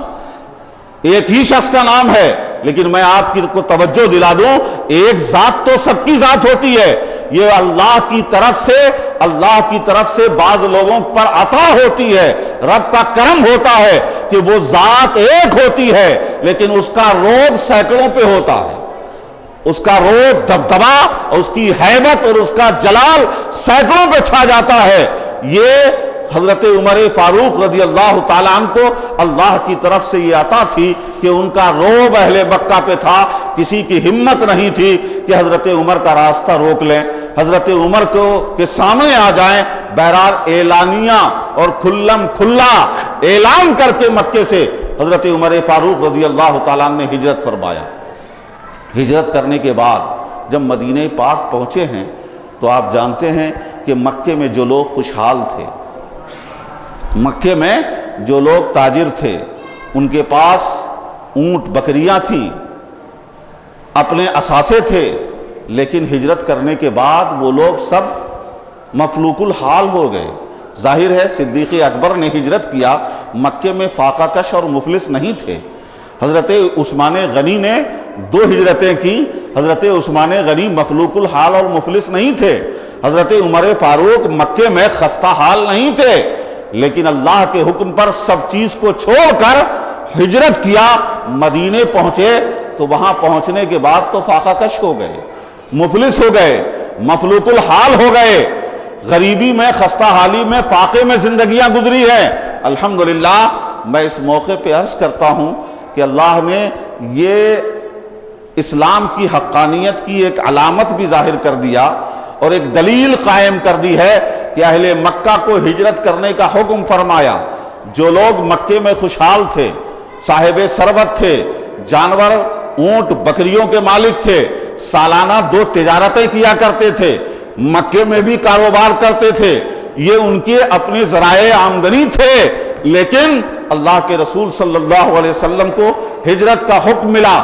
ایک ہی شخص کا نام ہے، لیکن میں آپ کو توجہ دلا دوں، ایک ذات تو سب کی ذات ہوتی ہے، یہ اللہ کی طرف سے بعض لوگوں پر عطا ہوتی ہے، رب کا کرم ہوتا ہے کہ وہ ذات ایک ہوتی ہے لیکن اس کا روب سینکڑوں پہ ہوتا ہے، اس کا روب دبدبا، اس کی ہیبت اور اس کا جلال سینکڑوں پہ چھا جاتا ہے۔ یہ حضرت عمر فاروق رضی اللہ تعالیٰ عنہ کو اللہ کی طرف سے یہ عطا تھی کہ ان کا روب اہل مکہ پہ تھا، کسی کی ہمت نہیں تھی کہ حضرت عمر کا راستہ روک لیں، حضرت عمر کے سامنے آ جائیں۔ بہرحال اعلانیہ اور کھلم کھلا اعلان کر کے مکے سے حضرت عمر فاروق رضی اللہ تعالیٰ عنہ نے ہجرت فرمایا۔ ہجرت کرنے کے بعد جب مدینہ پاک پہنچے ہیں تو آپ جانتے ہیں کہ مکے میں جو لوگ خوشحال تھے، مکے میں جو لوگ تاجر تھے، ان کے پاس اونٹ بکریاں تھیں، اپنے اثاثے تھے، لیکن ہجرت کرنے کے بعد وہ لوگ سب مفلوک الحال ہو گئے۔ ظاہر ہے صدیق اکبر نے ہجرت کیا، مکے میں فاقہ کش اور مفلس نہیں تھے۔ حضرت عثمان غنی نے 2 ہجرتیں کی، حضرت عثمان غنی مفلوک الحال اور مفلس نہیں تھے، حضرت عمر فاروق مکے میں خستہ حال نہیں تھے، لیکن اللہ کے حکم پر سب چیز کو چھوڑ کر ہجرت کیا، مدینے پہنچے تو وہاں پہنچنے کے بعد تو فاقہ کش ہو گئے، مفلس ہو گئے، مفلوک الحال ہو گئے، غریبی میں، خستہ حالی میں، فاقے میں زندگیاں گزری ہیں۔ الحمدللہ میں اس موقع پہ عرض کرتا ہوں کہ اللہ نے یہ اسلام کی حقانیت کی ایک علامت بھی ظاہر کر دیا اور ایک دلیل قائم کر دی ہے کہ اہل مکہ کو ہجرت کرنے کا حکم فرمایا۔ جو لوگ مکے میں خوشحال تھے، صاحب ثروت تھے، جانور اونٹ بکریوں کے مالک تھے، سالانہ 2 تجارتیں کیا کرتے تھے، مکے میں بھی کاروبار کرتے تھے، یہ ان کے اپنے ذرائع آمدنی تھے، لیکن اللہ کے رسول صلی اللہ علیہ وسلم کو ہجرت کا حکم ملا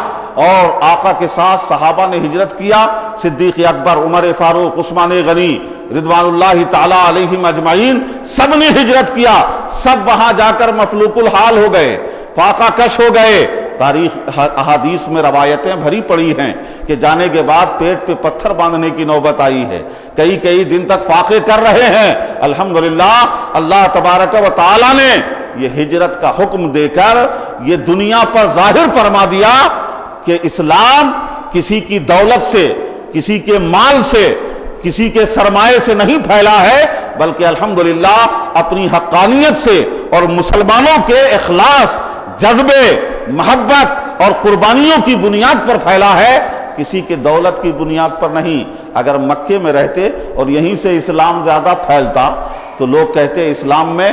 اور آقا کے ساتھ صحابہ نے ہجرت کیا۔ صدیق اکبر، عمر فاروق، عثمان غنی رضوان اللہ تعالی علیہم اجمعین سب نے ہجرت کیا، سب وہاں جا کر مفلوک الحال ہو گئے، فاقہ کش ہو گئے۔ تاریخ احادیث میں روایتیں بھری پڑی ہیں کہ جانے کے بعد پیٹ پہ پتھر باندھنے کی نوبت آئی ہے، کئی دن تک فاقے کر رہے ہیں۔ الحمدللہ اللہ تبارک و تعالی نے یہ ہجرت کا حکم دے کر یہ دنیا پر ظاہر فرما دیا کہ اسلام کسی کی دولت سے، کسی کے مال سے، کسی کے سرمایے سے نہیں پھیلا ہے، بلکہ الحمدللہ اپنی حقانیت سے اور مسلمانوں کے اخلاص، جذبے، محبت اور قربانیوں کی بنیاد پر پھیلا ہے، کسی کے دولت کی بنیاد پر نہیں۔ اگر مکے میں رہتے اور یہیں سے اسلام زیادہ پھیلتا تو لوگ کہتے اسلام میں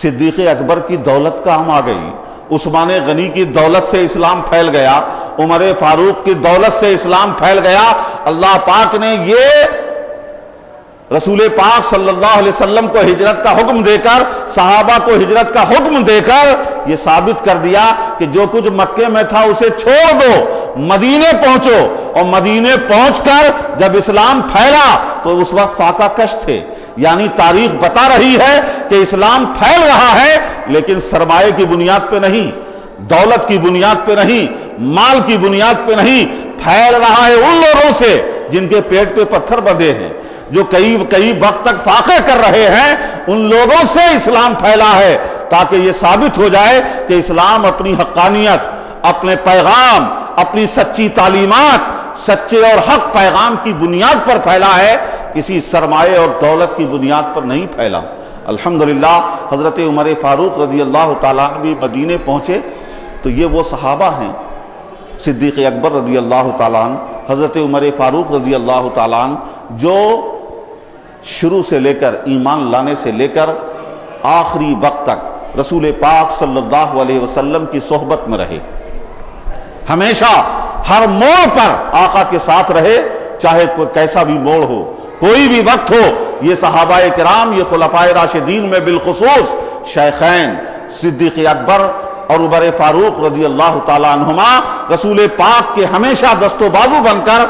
صدیق اکبر کی دولت کام آ گئی، عثمان غنی کی دولت سے اسلام پھیل گیا، عمر فاروق کی دولت سے اسلام پھیل گیا۔ اللہ پاک نے یہ رسول پاک صلی اللہ علیہ وسلم کو ہجرت کا حکم دے کر، صحابہ کو ہجرت کا حکم دے کر یہ ثابت کر دیا کہ جو کچھ مکے میں تھا اسے چھوڑ دو، مدینے پہنچو، اور مدینے پہنچ کر جب اسلام پھیلا تو اس وقت فاقہ کش تھے، یعنی تاریخ بتا رہی ہے کہ اسلام پھیل رہا ہے لیکن سرمایہ کی بنیاد پہ نہیں، دولت کی بنیاد پہ نہیں، مال کی بنیاد پہ نہیں، پھیل رہا ہے ان لوگوں سے جن کے پیٹ پہ پتھر بندھے ہیں، جو کئی وقت تک فاقے کر رہے ہیں، ان لوگوں سے اسلام پھیلا ہے، تاکہ یہ ثابت ہو جائے کہ اسلام اپنی حقانیت، اپنے پیغام، اپنی سچی تعلیمات سچے اور حق پیغام کی بنیاد پر پھیلا ہے، کسی سرمایہ اور دولت کی بنیاد پر نہیں پھیلا۔ الحمدللہ حضرت عمر فاروق رضی اللہ تعالیٰ عنہ بھی مدینے پہنچے تو یہ وہ صحابہ ہیں، صدیق اکبر رضی اللہ تعالیٰ عنہ، حضرت عمر فاروق رضی اللہ تعالیٰ عنہ، جو شروع سے لے کر ایمان لانے سے لے کر آخری وقت تک رسول پاک صلی اللہ علیہ وسلم کی صحبت میں رہے، ہمیشہ ہر موڑ پر آقا کے ساتھ رہے، چاہے کوئی کیسا بھی موڑ ہو، کوئی بھی وقت ہو۔ یہ صحابہ کرام، یہ خلفائے راشدین میں بالخصوص شیخین صدیق اکبر اور عمر فاروق رضی اللہ تعالیٰ عنہما رسول پاک کے ہمیشہ دست و بازو بن کر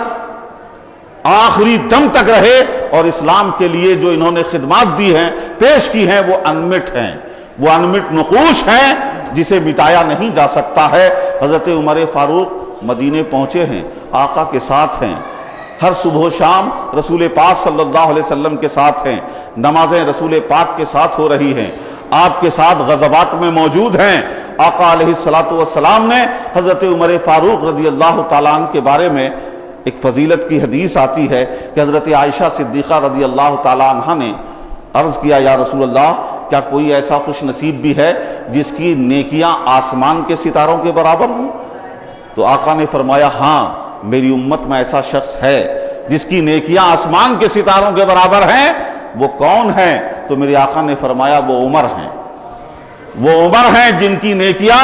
آخری دم تک رہے، اور اسلام کے لیے جو انہوں نے خدمات دی ہیں، پیش کی ہیں، وہ انمٹ ہیں، وہ انمٹ نقوش ہیں جسے مٹایا نہیں جا سکتا ہے۔ حضرت عمر فاروق مدینے پہنچے ہیں، آقا کے ساتھ ہیں، ہر صبح و شام رسول پاک صلی اللہ علیہ وسلم کے ساتھ ہیں، نمازیں رسول پاک کے ساتھ ہو رہی ہیں، آپ کے ساتھ غزوات میں موجود ہیں۔ آقا علیہ السلام نے حضرت عمر فاروق رضی اللہ تعالیٰ عنہ کے بارے میں ایک فضیلت کی حدیث آتی ہے کہ حضرت عائشہ صدیقہ رضی اللہ تعالیٰ عنہ نے عرض کیا، یا رسول اللہ، کیا کوئی ایسا خوش نصیب بھی ہے جس کی نیکیاں آسمان کے ستاروں کے برابر ہوں؟ تو آقا نے فرمایا، ہاں، میری امت میں ایسا شخص ہے جس کی نیکیاں آسمان کے ستاروں کے برابر ہیں۔ وہ کون ہیں؟ تو میرے آقا نے فرمایا، وہ عمر ہیں، وہ عمر ہیں جن کی نیکیاں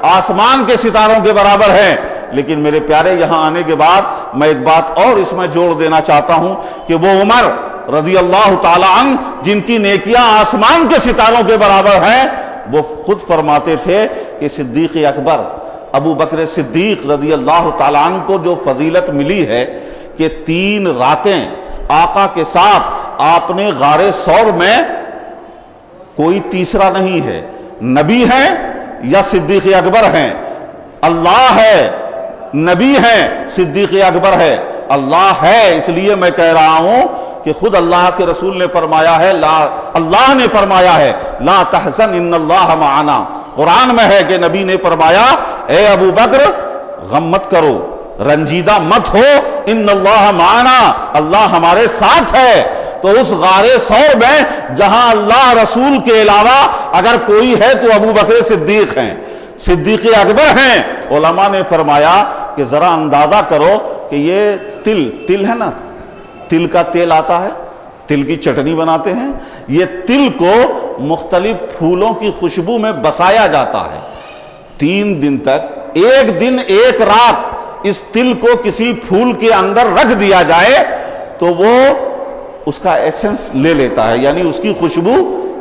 آسمان کے ستاروں کے برابر ہیں۔ لیکن میرے پیارے، یہاں آنے کے بعد میں ایک بات اور اس میں جوڑ دینا چاہتا ہوں کہ وہ عمر رضی اللہ تعالی عنہ جن کی نیکیاں آسمان کے ستاروں کے برابر ہیں، وہ خود فرماتے تھے کہ صدیق اکبر ابو بکر صدیق رضی اللہ تعالیٰ عنہ کو جو فضیلت ملی ہے کہ 3 راتیں آقا کے ساتھ آپ نے غار ثور میں، کوئی تیسرا نہیں ہے، نبی ہیں یا صدیق اکبر ہیں، اللہ ہے، نبی ہیں، صدیق اکبر ہے، اللہ ہے۔ اس لیے میں کہہ رہا ہوں کہ خود اللہ کے رسول نے فرمایا ہے، اللہ نے فرمایا ہے، لا تحزن ان اللہ معنا۔ قرآن میں ہے کہ نبی نے فرمایا، اے ابو بکر غم مت کرو، رنجیدہ مت ہو، ان اللہ معنا، اللہ ہمارے ساتھ ہے۔ تو اس غار ثور میں جہاں اللہ رسول کے علاوہ اگر کوئی ہے تو ابو بکر صدیق ہیں، صدیق اکبر ہیں۔ علماء نے فرمایا کہ ذرا اندازہ کرو کہ یہ تل ہے نا، تل کا تیل آتا ہے، تل کی چٹنی بناتے ہیں، یہ تل کو مختلف پھولوں کی خوشبو میں بسایا جاتا ہے 3 دن تک۔ ایک دن ایک رات اس تل کو کسی پھول کے اندر رکھ دیا جائے تو وہ اس کا ایسنس لے لیتا ہے، یعنی اس کی خوشبو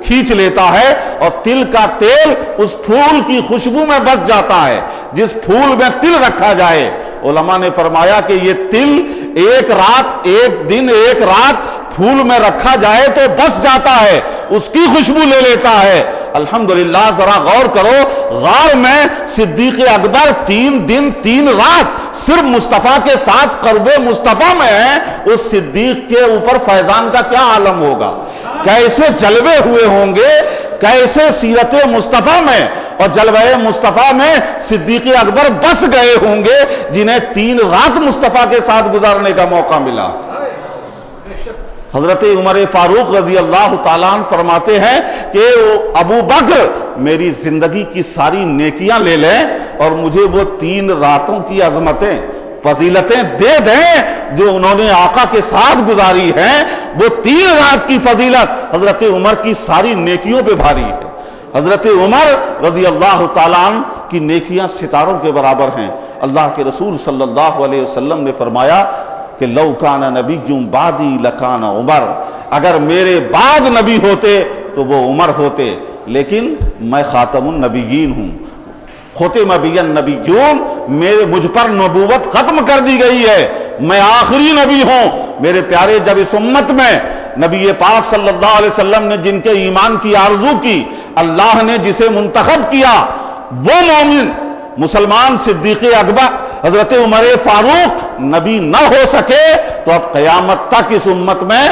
کھینچ لیتا ہے، اور تل کا تیل اس پھول کی خوشبو میں بس جاتا ہے۔ جس پھول میں تل رکھا جائے، علماء نے فرمایا کہ یہ تل ایک رات، ایک دن ایک رات پھول میں رکھا جائے تو بس جاتا ہے، اس کی خوشبو لے لیتا ہے۔ الحمدللہ ذرا غور کرو، غار میں صدیق اکبر 3 دن 3 رات صرف مصطفیٰ کے ساتھ قرب مصطفیٰ میں ہیں، اس صدیق کے اوپر فیضان کا کیا عالم ہوگا، کیسے جلوے ہوئے ہوں گے، کیسے سیرت مصطفیٰ میں اور جلوہ مصطفیٰ میں صدیق اکبر بس گئے ہوں گے، جنہیں 3 رات مصطفیٰ کے ساتھ گزارنے کا موقع ملا۔ حضرت عمر فاروق رضی اللہ تعالیٰ عنہ فرماتے ہیں کہ ابو بکر میری زندگی کی ساری نیکیاں لے لیں اور مجھے وہ 3 راتوں کی عظمتیں، فضیلتیں دے دیں جو انہوں نے آقا کے ساتھ گزاری ہیں۔ وہ 3 رات کی فضیلت حضرت عمر کی ساری نیکیوں پہ بھاری ہے۔ حضرت عمر رضی اللہ تعالیٰ عنہ کی نیکیاں ستاروں کے برابر ہیں۔ اللہ کے رسول صلی اللہ علیہ وسلم نے فرمایا کہ لو کان نبی بعدی لکان عمر، اگر میرے بعد نبی ہوتے تو وہ عمر ہوتے، لیکن میں خاتم النبیین ہوں، ختم بی النبیون، مجھ پر نبوت ختم کر دی گئی ہے، میں آخری نبی ہوں۔ میرے پیارے، جب اس امت میں نبی پاک صلی اللہ علیہ وسلم نے جن کے ایمان کی آرزو کی، اللہ نے جسے منتخب کیا، وہ مومن مسلمان صدیق اکبر حضرت عمر فاروق نبی نہ ہو سکے تو اب قیامت تک اس امت میں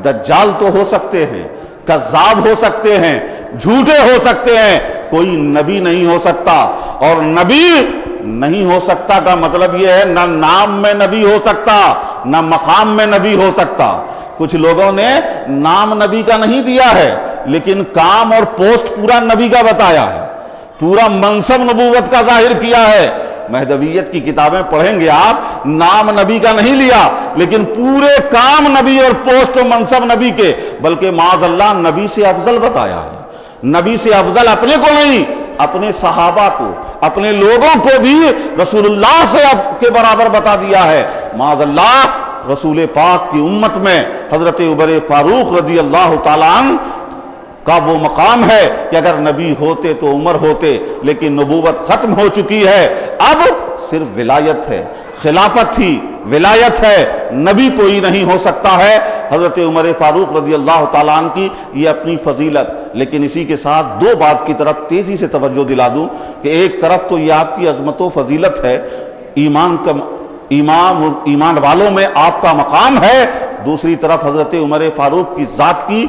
دجال تو ہو سکتے ہیں، کذاب ہو سکتے ہیں، جھوٹے ہو سکتے ہیں، کوئی نبی نہیں ہو سکتا۔ اور نبی نہیں ہو سکتا کا مطلب یہ ہے نہ نام میں نبی ہو سکتا نہ مقام میں نبی ہو سکتا۔ کچھ لوگوں نے نام نبی کا نہیں دیا ہے لیکن کام اور پوسٹ پورا نبی کا بتایا ہے، پورا منصب نبوت کا ظاہر کیا ہے۔ مہدویت کی کتابیں پڑھیں گے آپ، نام نبی کا نہیں لیا لیکن پورے کام نبی اور پوسٹ و منصب نبی کے، بلکہ معاذ اللہ نبی سے افضل بتایا ہے۔ نبی سے افضل اپنے کو نہیں، اپنے صحابہ کو، اپنے لوگوں کو بھی رسول اللہ سے کے برابر بتا دیا ہے۔ معاذ اللہ رسول پاک کی امت میں حضرت عمر فاروق رضی اللہ تعالیٰ عنہ کا وہ مقام ہے کہ اگر نبی ہوتے تو عمر ہوتے، لیکن نبوت ختم ہو چکی ہے، اب صرف ولایت ہے، خلافت تھی، ولایت ہے، نبی کوئی نہیں ہو سکتا ہے۔ حضرت عمر فاروق رضی اللہ تعالیٰ عنہ کی یہ اپنی فضیلت، لیکن اسی کے ساتھ دو بات کی طرف تیزی سے توجہ دلا دوں کہ ایک طرف تو یہ آپ کی عظمت و فضیلت ہے، ایمان والوں میں آپ کا مقام ہے، دوسری طرف حضرت عمر فاروق کی ذات کی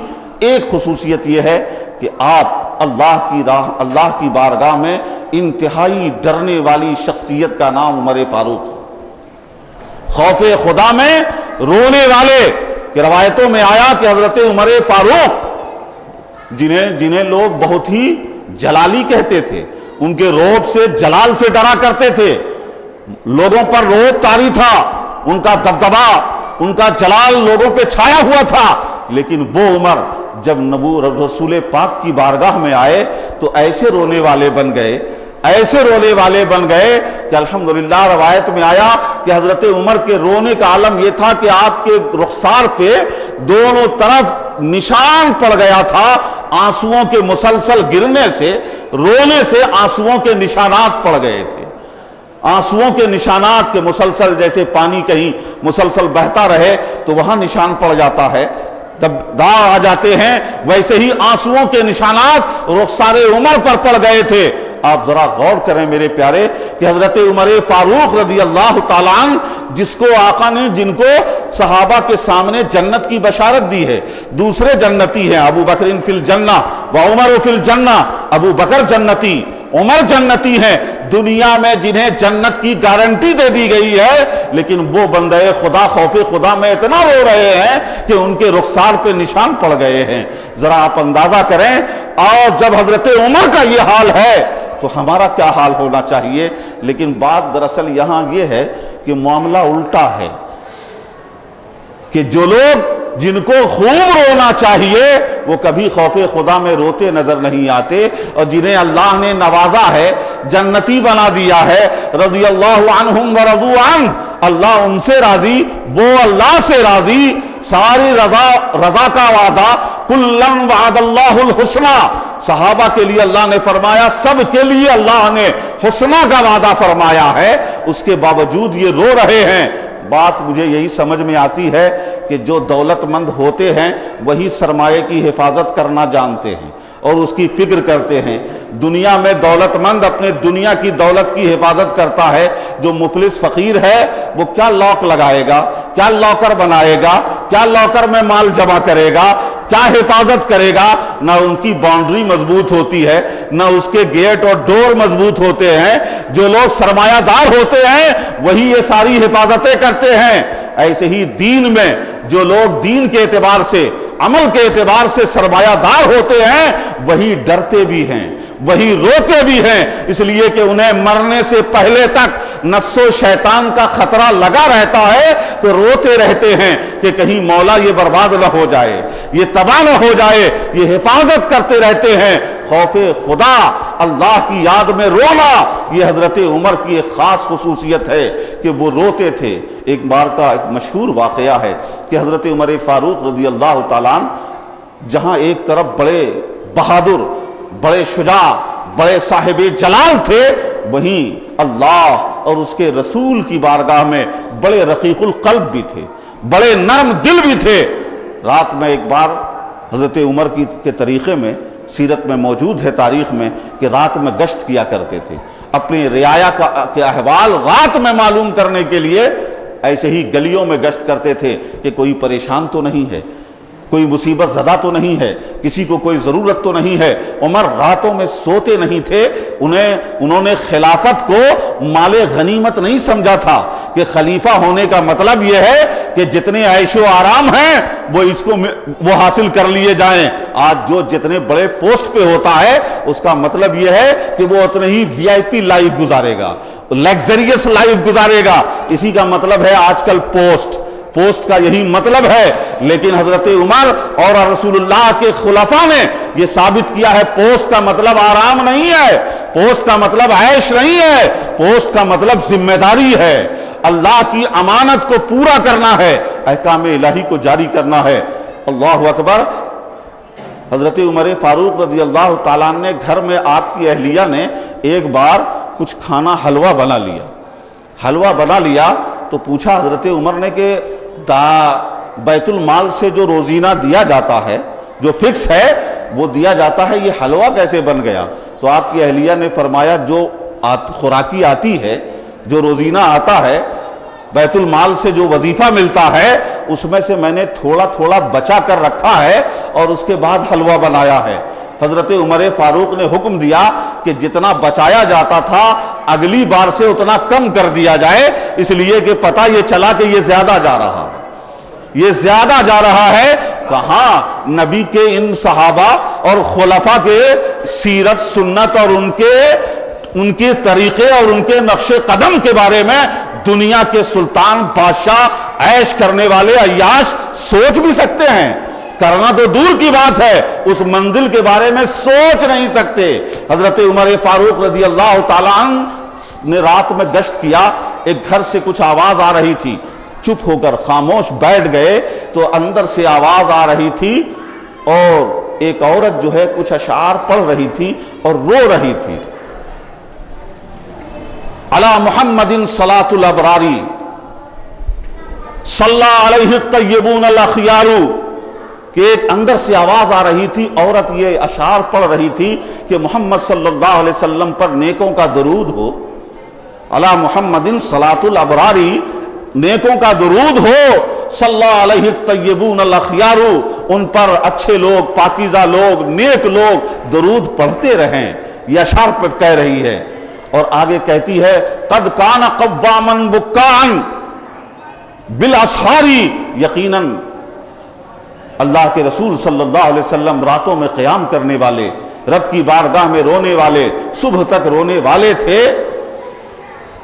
ایک خصوصیت یہ ہے کہ آپ اللہ کی بارگاہ میں انتہائی ڈرنے والی شخصیت کا نام عمر فاروق، خوف خدا میں رونے والے، کہ روایتوں میں آیا کہ حضرت عمر فاروق جنہیں لوگ بہت ہی جلالی کہتے تھے، ان کے رعب سے، جلال سے ڈرا کرتے تھے، لوگوں پر رعب طاری تھا، ان کا دبدبا، ان کا جلال لوگوں پہ چھایا ہوا تھا، لیکن وہ عمر جب رسول پاک کی بارگاہ میں آئے تو ایسے رونے والے بن گئے، ایسے رونے والے بن گئے کہ الحمدللہ روایت میں آیا کہ حضرت عمر کے رونے کا عالم یہ تھا کہ آپ کے رخسار پہ دونوں طرف نشان پڑ گیا تھا، آنسوؤں کے مسلسل گرنے سے، رونے سے آنسوؤں کے نشانات پڑ گئے تھے، آنسوؤں کے نشانات کے مسلسل، جیسے پانی کہیں مسلسل بہتا رہے تو وہاں نشان پڑ جاتا ہے، داغ آ جاتے ہیں، ویسے ہی آنسوؤں کے نشانات رخسار عمر پر پڑ گئے تھے۔ آپ ذرا غور کریں میرے پیارے کہ حضرت عمر فاروق رضی اللہ تعالیٰ عنہ جس کو آقا نے، جن کو صحابہ کے سامنے جنت کی بشارت دی ہے، دوسرے جنتی ہیں، ابو بکر فی الجنہ و عمر فی الجنہ، ابو بکر جنتی، عمر جنتی ہیں، دنیا میں جنہیں جنت کی گارنٹی دے دی گئی ہے، لیکن وہ بندے خدا خوف خدا میں اتنا رو رہے ہیں کہ ان کے رخسار پہ نشان پڑ گئے ہیں۔ ذرا آپ اندازہ کریں، اور جب حضرت عمر کا یہ حال ہے تو ہمارا کیا حال ہونا چاہیے۔ لیکن بات دراصل یہاں یہ ہے کہ معاملہ الٹا ہے کہ جو لوگ جن کو خوب رونا چاہیے وہ کبھی خوف خدا میں روتے نظر نہیں آتے، اور جنہیں اللہ نے نوازا ہے، جنتی بنا دیا ہے، رضی اللہ عنہم ورضوا عنہ، اللہ ان سے راضی، وہ اللہ سے راضی، ساری رضا کا وعدہ، کلن وعد اللہ الحسنہ، صحابہ کے لیے اللہ نے فرمایا، سب کے لیے اللہ نے حسنہ کا وعدہ فرمایا ہے، اس کے باوجود یہ رو رہے ہیں۔ بات مجھے یہی سمجھ میں آتی ہے کہ جو دولت مند ہوتے ہیں وہی سرمایہ کی حفاظت کرنا جانتے ہیں اور اس کی فکر کرتے ہیں۔ دنیا میں دولت مند اپنے دنیا کی دولت کی حفاظت کرتا ہے، جو مفلس فقیر ہے وہ کیا لاک لگائے گا، کیا لاکر بنائے گا، کیا لاکر میں مال جمع کرے گا، کیا حفاظت کرے گا، نہ ان کی باؤنڈری مضبوط ہوتی ہے، نہ اس کے گیٹ اور ڈور مضبوط ہوتے ہیں۔ جو لوگ سرمایہ دار ہوتے ہیں وہی یہ ساری حفاظتیں کرتے ہیں۔ ایسے ہی دین میں جو لوگ دین کے اعتبار سے، عمل کے اعتبار سے سرمایہ دار ہوتے ہیں وہی ڈرتے بھی ہیں، وہی روتے بھی ہیں، اس لیے کہ انہیں مرنے سے پہلے تک نفس و شیطان کا خطرہ لگا رہتا ہے، تو روتے رہتے ہیں کہ کہیں مولا یہ برباد نہ ہو جائے، یہ تباہ نہ ہو جائے، یہ حفاظت کرتے رہتے ہیں۔ خوف خدا، اللہ کی یاد میں رونا، یہ حضرت عمر کی ایک خاص خصوصیت ہے کہ وہ روتے تھے۔ ایک بار کا ایک مشہور واقعہ ہے کہ حضرت عمر فاروق رضی اللہ تعالیٰ عنہ جہاں ایک طرف بڑے بہادر، بڑے شجاع، بڑے صاحب جلال تھے، وہیں اللہ اور اس کے رسول کی بارگاہ میں بڑے رقیق القلب بھی تھے، بڑے نرم دل بھی تھے۔ رات میں ایک بار حضرت عمر کے طریقے میں، سیرت میں موجود ہے تاریخ میں، کہ رات میں گشت کیا کرتے تھے، اپنی رعایا کے احوال رات میں معلوم کرنے کے لیے ایسے ہی گلیوں میں گشت کرتے تھے کہ کوئی پریشان تو نہیں ہے، کوئی مصیبت زدہ تو نہیں ہے، کسی کو کوئی ضرورت تو نہیں ہے۔ عمر راتوں میں سوتے نہیں تھے، انہوں نے خلافت کو مال غنیمت نہیں سمجھا تھا کہ خلیفہ ہونے کا مطلب یہ ہے کہ جتنے عیش و آرام ہیں وہ حاصل کر لیے جائیں۔ آج جو جتنے بڑے پوسٹ پہ ہوتا ہے اس کا مطلب یہ ہے کہ وہ اتنے ہی وی آئی پی لائف گزارے گا، لیگزریس لائف گزارے گا۔ اسی کا مطلب ہے آج کل پوسٹ کا یہی مطلب ہے۔ لیکن حضرت عمر اور رسول اللہ کے خلفاء نے یہ ثابت کیا ہے پوسٹ کا مطلب آرام نہیں ہے، پوسٹ کا مطلب عیش نہیں ہے، پوسٹ کا مطلب ذمہ داری ہے، اللہ کی امانت کو پورا کرنا ہے، احکام الہی کو جاری کرنا ہے۔ اللہ اکبر۔ حضرت عمر فاروق رضی اللہ تعالیٰ عنہ نے گھر میں آپ کی اہلیہ نے ایک بار کچھ کھانا حلوہ بنا لیا تو پوچھا حضرت عمر نے کہ بیت المال سے جو روزینہ دیا جاتا ہے، جو فکس ہے وہ دیا جاتا ہے، یہ حلوہ کیسے بن گیا؟ تو آپ کی اہلیہ نے فرمایا جو خوراکی آتی ہے، جو روزینہ آتا ہے، بیت المال سے جو وظیفہ ملتا ہے اس میں سے میں نے تھوڑا تھوڑا بچا کر رکھا ہے اور اس کے بعد حلوہ بنایا ہے۔ حضرت عمر فاروق نے حکم دیا کہ جتنا بچایا جاتا تھا اگلی بار سے اتنا کم کر دیا جائے، اس لیے کہ پتہ یہ چلا کہ یہ زیادہ جا رہا ہے۔ کہاں نبی کے ان صحابہ اور خلفاء کے سیرت سنت اور ان کے طریقے اور ان کے نقش قدم کے بارے میں دنیا کے سلطان بادشاہ عیش کرنے والے عیاش سوچ بھی سکتے ہیں؟ کرنا تو دور کی بات ہے، اس منزل کے بارے میں سوچ نہیں سکتے۔ حضرت عمر فاروق رضی اللہ تعالیٰ عنہ نے رات میں گشت کیا، ایک گھر سے کچھ آواز آ رہی تھی، چپ ہو کر خاموش بیٹھ گئے تو اندر سے آواز آ رہی تھی اور ایک عورت جو ہے کچھ اشعار پڑھ رہی تھی اور رو رہی تھی۔ علی محمد صلاۃ الابراری صلی علیہ الطیبون الاخیار، کہ ایک اندر سے آواز آ رہی تھی، عورت یہ اشعار پڑھ رہی تھی کہ محمد صلی اللہ علیہ وسلم پر نیکوں کا درود ہو، علی محمد صلاۃ الابراری، نیکوں کا درود ہو، صلی علیہ الطیبون الاخیار، ان پر اچھے لوگ، پاکیزہ لوگ، نیک لوگ درود پڑھتے رہیں، یہ اشعار پر کہہ رہی ہے۔ اور آگے کہتی ہے قد کان قواما بکاء بالاسحار، یقیناً اللہ کے رسول صلی اللہ علیہ وسلم راتوں میں قیام کرنے والے، رب کی بارگاہ میں رونے والے، صبح تک رونے والے تھے۔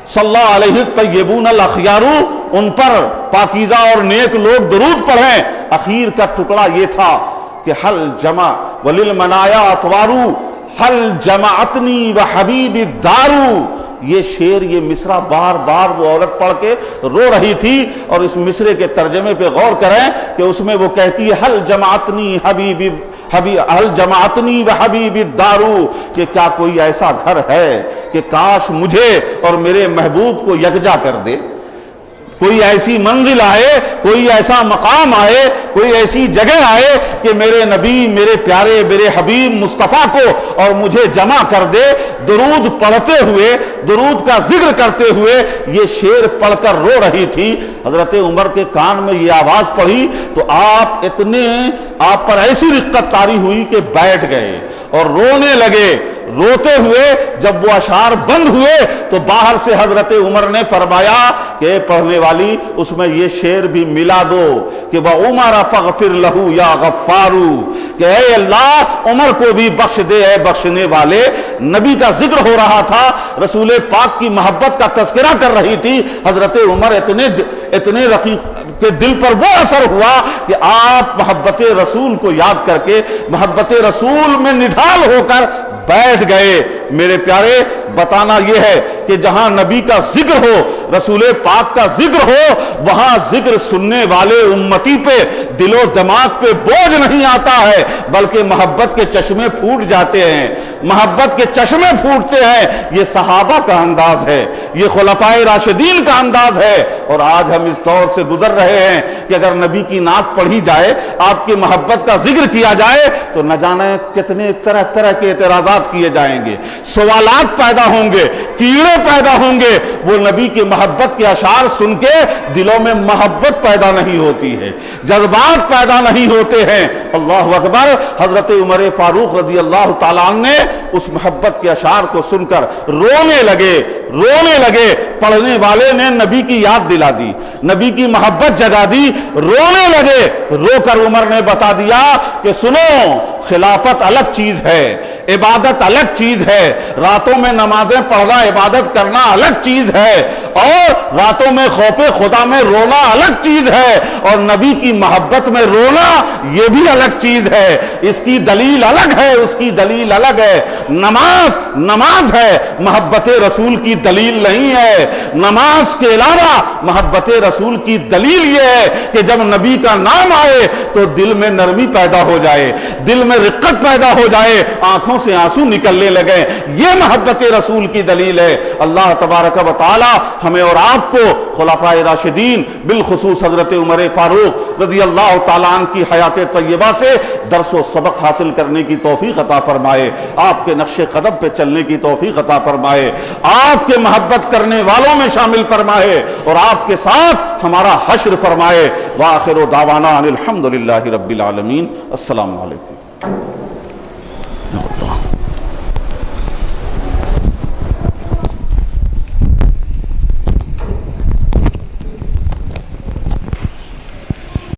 صلی اللہ علیہ الطیبون الاخیار، ان پر پاکیزہ اور نیک لوگ درود پڑھیں۔ اخیر کا ٹکڑا یہ تھا کہ حل جمع وللمنایا اطوار حل جمعتنی وحبیب الدار، یہ شعر، یہ مصرع بار بار وہ عورت پڑھ کے رو رہی تھی۔ اور اس مصرے کے ترجمے پہ غور کریں کہ اس میں وہ کہتی ہے حل جمعتنی حل جمعتنی وحبیب الدار، کہ کیا کوئی ایسا گھر ہے کہ کاش مجھے اور میرے محبوب کو یکجا کر دے، کوئی ایسی منزل آئے، کوئی ایسا مقام آئے، کوئی ایسی جگہ آئے کہ میرے نبی، میرے پیارے، میرے حبیب مصطفیٰ کو اور مجھے جمع کر دے۔ درود پڑھتے ہوئے، درود کا ذکر کرتے ہوئے یہ شعر پڑھ کر رو رہی تھی۔ حضرت عمر کے کان میں یہ آواز پڑھی تو آپ پر ایسی رقت طاری ہوئی کہ بیٹھ گئے اور رونے لگے۔ روتے ہوئے جب وہ اشعار بند ہوئے تو باہر سے حضرت عمر نے فرمایا کہ پڑھنے والی اس میں یہ شعر بھی ملا دو کہ وَعُمَرَ فَغْفِرْ لَهُ يَا غَفَّارُ، کہ اے اللہ عمر کو بھی بخش دے اے بخشنے والے۔ نبی کا ذکر ہو رہا تھا، رسول پاک کی محبت کا تذکرہ کر رہی تھی۔ حضرت عمر اتنے رقیق کہ دل پر وہ اثر ہوا کہ آپ محبت رسول کو یاد کر کے محبت رسول میں نڈھال ہو کر بیٹھ گئے۔ میرے پیارے، بتانا یہ ہے کہ جہاں نبی کا ذکر ہو، رسول پاک کا ذکر ہو، وہاں ذکر سننے والے امتی پہ دل و دماغ پہ بوجھ نہیں آتا ہے، بلکہ محبت کے چشمے پھوٹ جاتے ہیں، محبت کے چشمے پھوٹتے ہیں۔ یہ صحابہ کا انداز ہے، یہ خلفائے راشدین کا انداز ہے۔ اور آج ہم اس دور سے گزر رہے ہیں کہ اگر نبی کی نعت پڑھی جائے، آپ کی محبت کا ذکر کیا جائے تو نہ جانے کتنے طرح طرح کے اعتراضات کیے جائیں گے، سوالات پیدا ہوں گے، کیڑے پیدا ہوں گے، وہ نبی کی محبت کے اشعار سن کے دلوں میں محبت پیدا نہیں ہوتی ہے، جذبات پیدا نہیں ہوتے ہیں۔ اللہ اکبر۔ حضرت عمر فاروق رضی اللہ تعالیٰ عنہ نے اس محبت کے اشعار کو سن کر رونے لگے۔ پڑھنے والے نے نبی کی یاد دلا دی، نبی کی محبت جگا دی، رونے لگے۔ رو کر عمر نے بتا دیا کہ سنو، خلافت الگ چیز ہے، عبادت الگ چیز ہے، راتوں میں نمازیں پڑھنا عبادت کرنا الگ چیز ہے، اور راتوں میں خوف خدا میں رونا الگ چیز ہے، اور نبی کی محبت میں رونا یہ بھی الگ چیز ہے۔ اس کی دلیل الگ ہے، اس کی دلیل الگ ہے۔ نماز ہے، محبت رسول کی دلیل نہیں ہے۔ نماز کے علاوہ محبت رسول کی دلیل یہ ہے کہ جب نبی کا نام آئے تو دل میں نرمی پیدا ہو جائے، دل میں رقت پیدا ہو جائے، آنکھوں سے آنسو نکلنے لگے۔ یہ محبت رسول کی دلیل ہے۔ اللہ تبارک و تعالی ہمیں اور آپ کو خلفائے راشدین بالخصوص حضرت عمر فاروق رضی اللہ تعالیٰ عنہ کی حیات طیبہ سے درس و سبق حاصل کرنے کی توفیق عطا فرمائے، آپ کے نقش قدم پہ چلنے کی توفیق عطا فرمائے، آپ کے محبت کرنے والوں میں شامل فرمائے، اور آپ کے ساتھ ہمارا حشر فرمائے۔ وآخر دعوانا ان الحمدللہ رب العالمین۔ السلام علیکم۔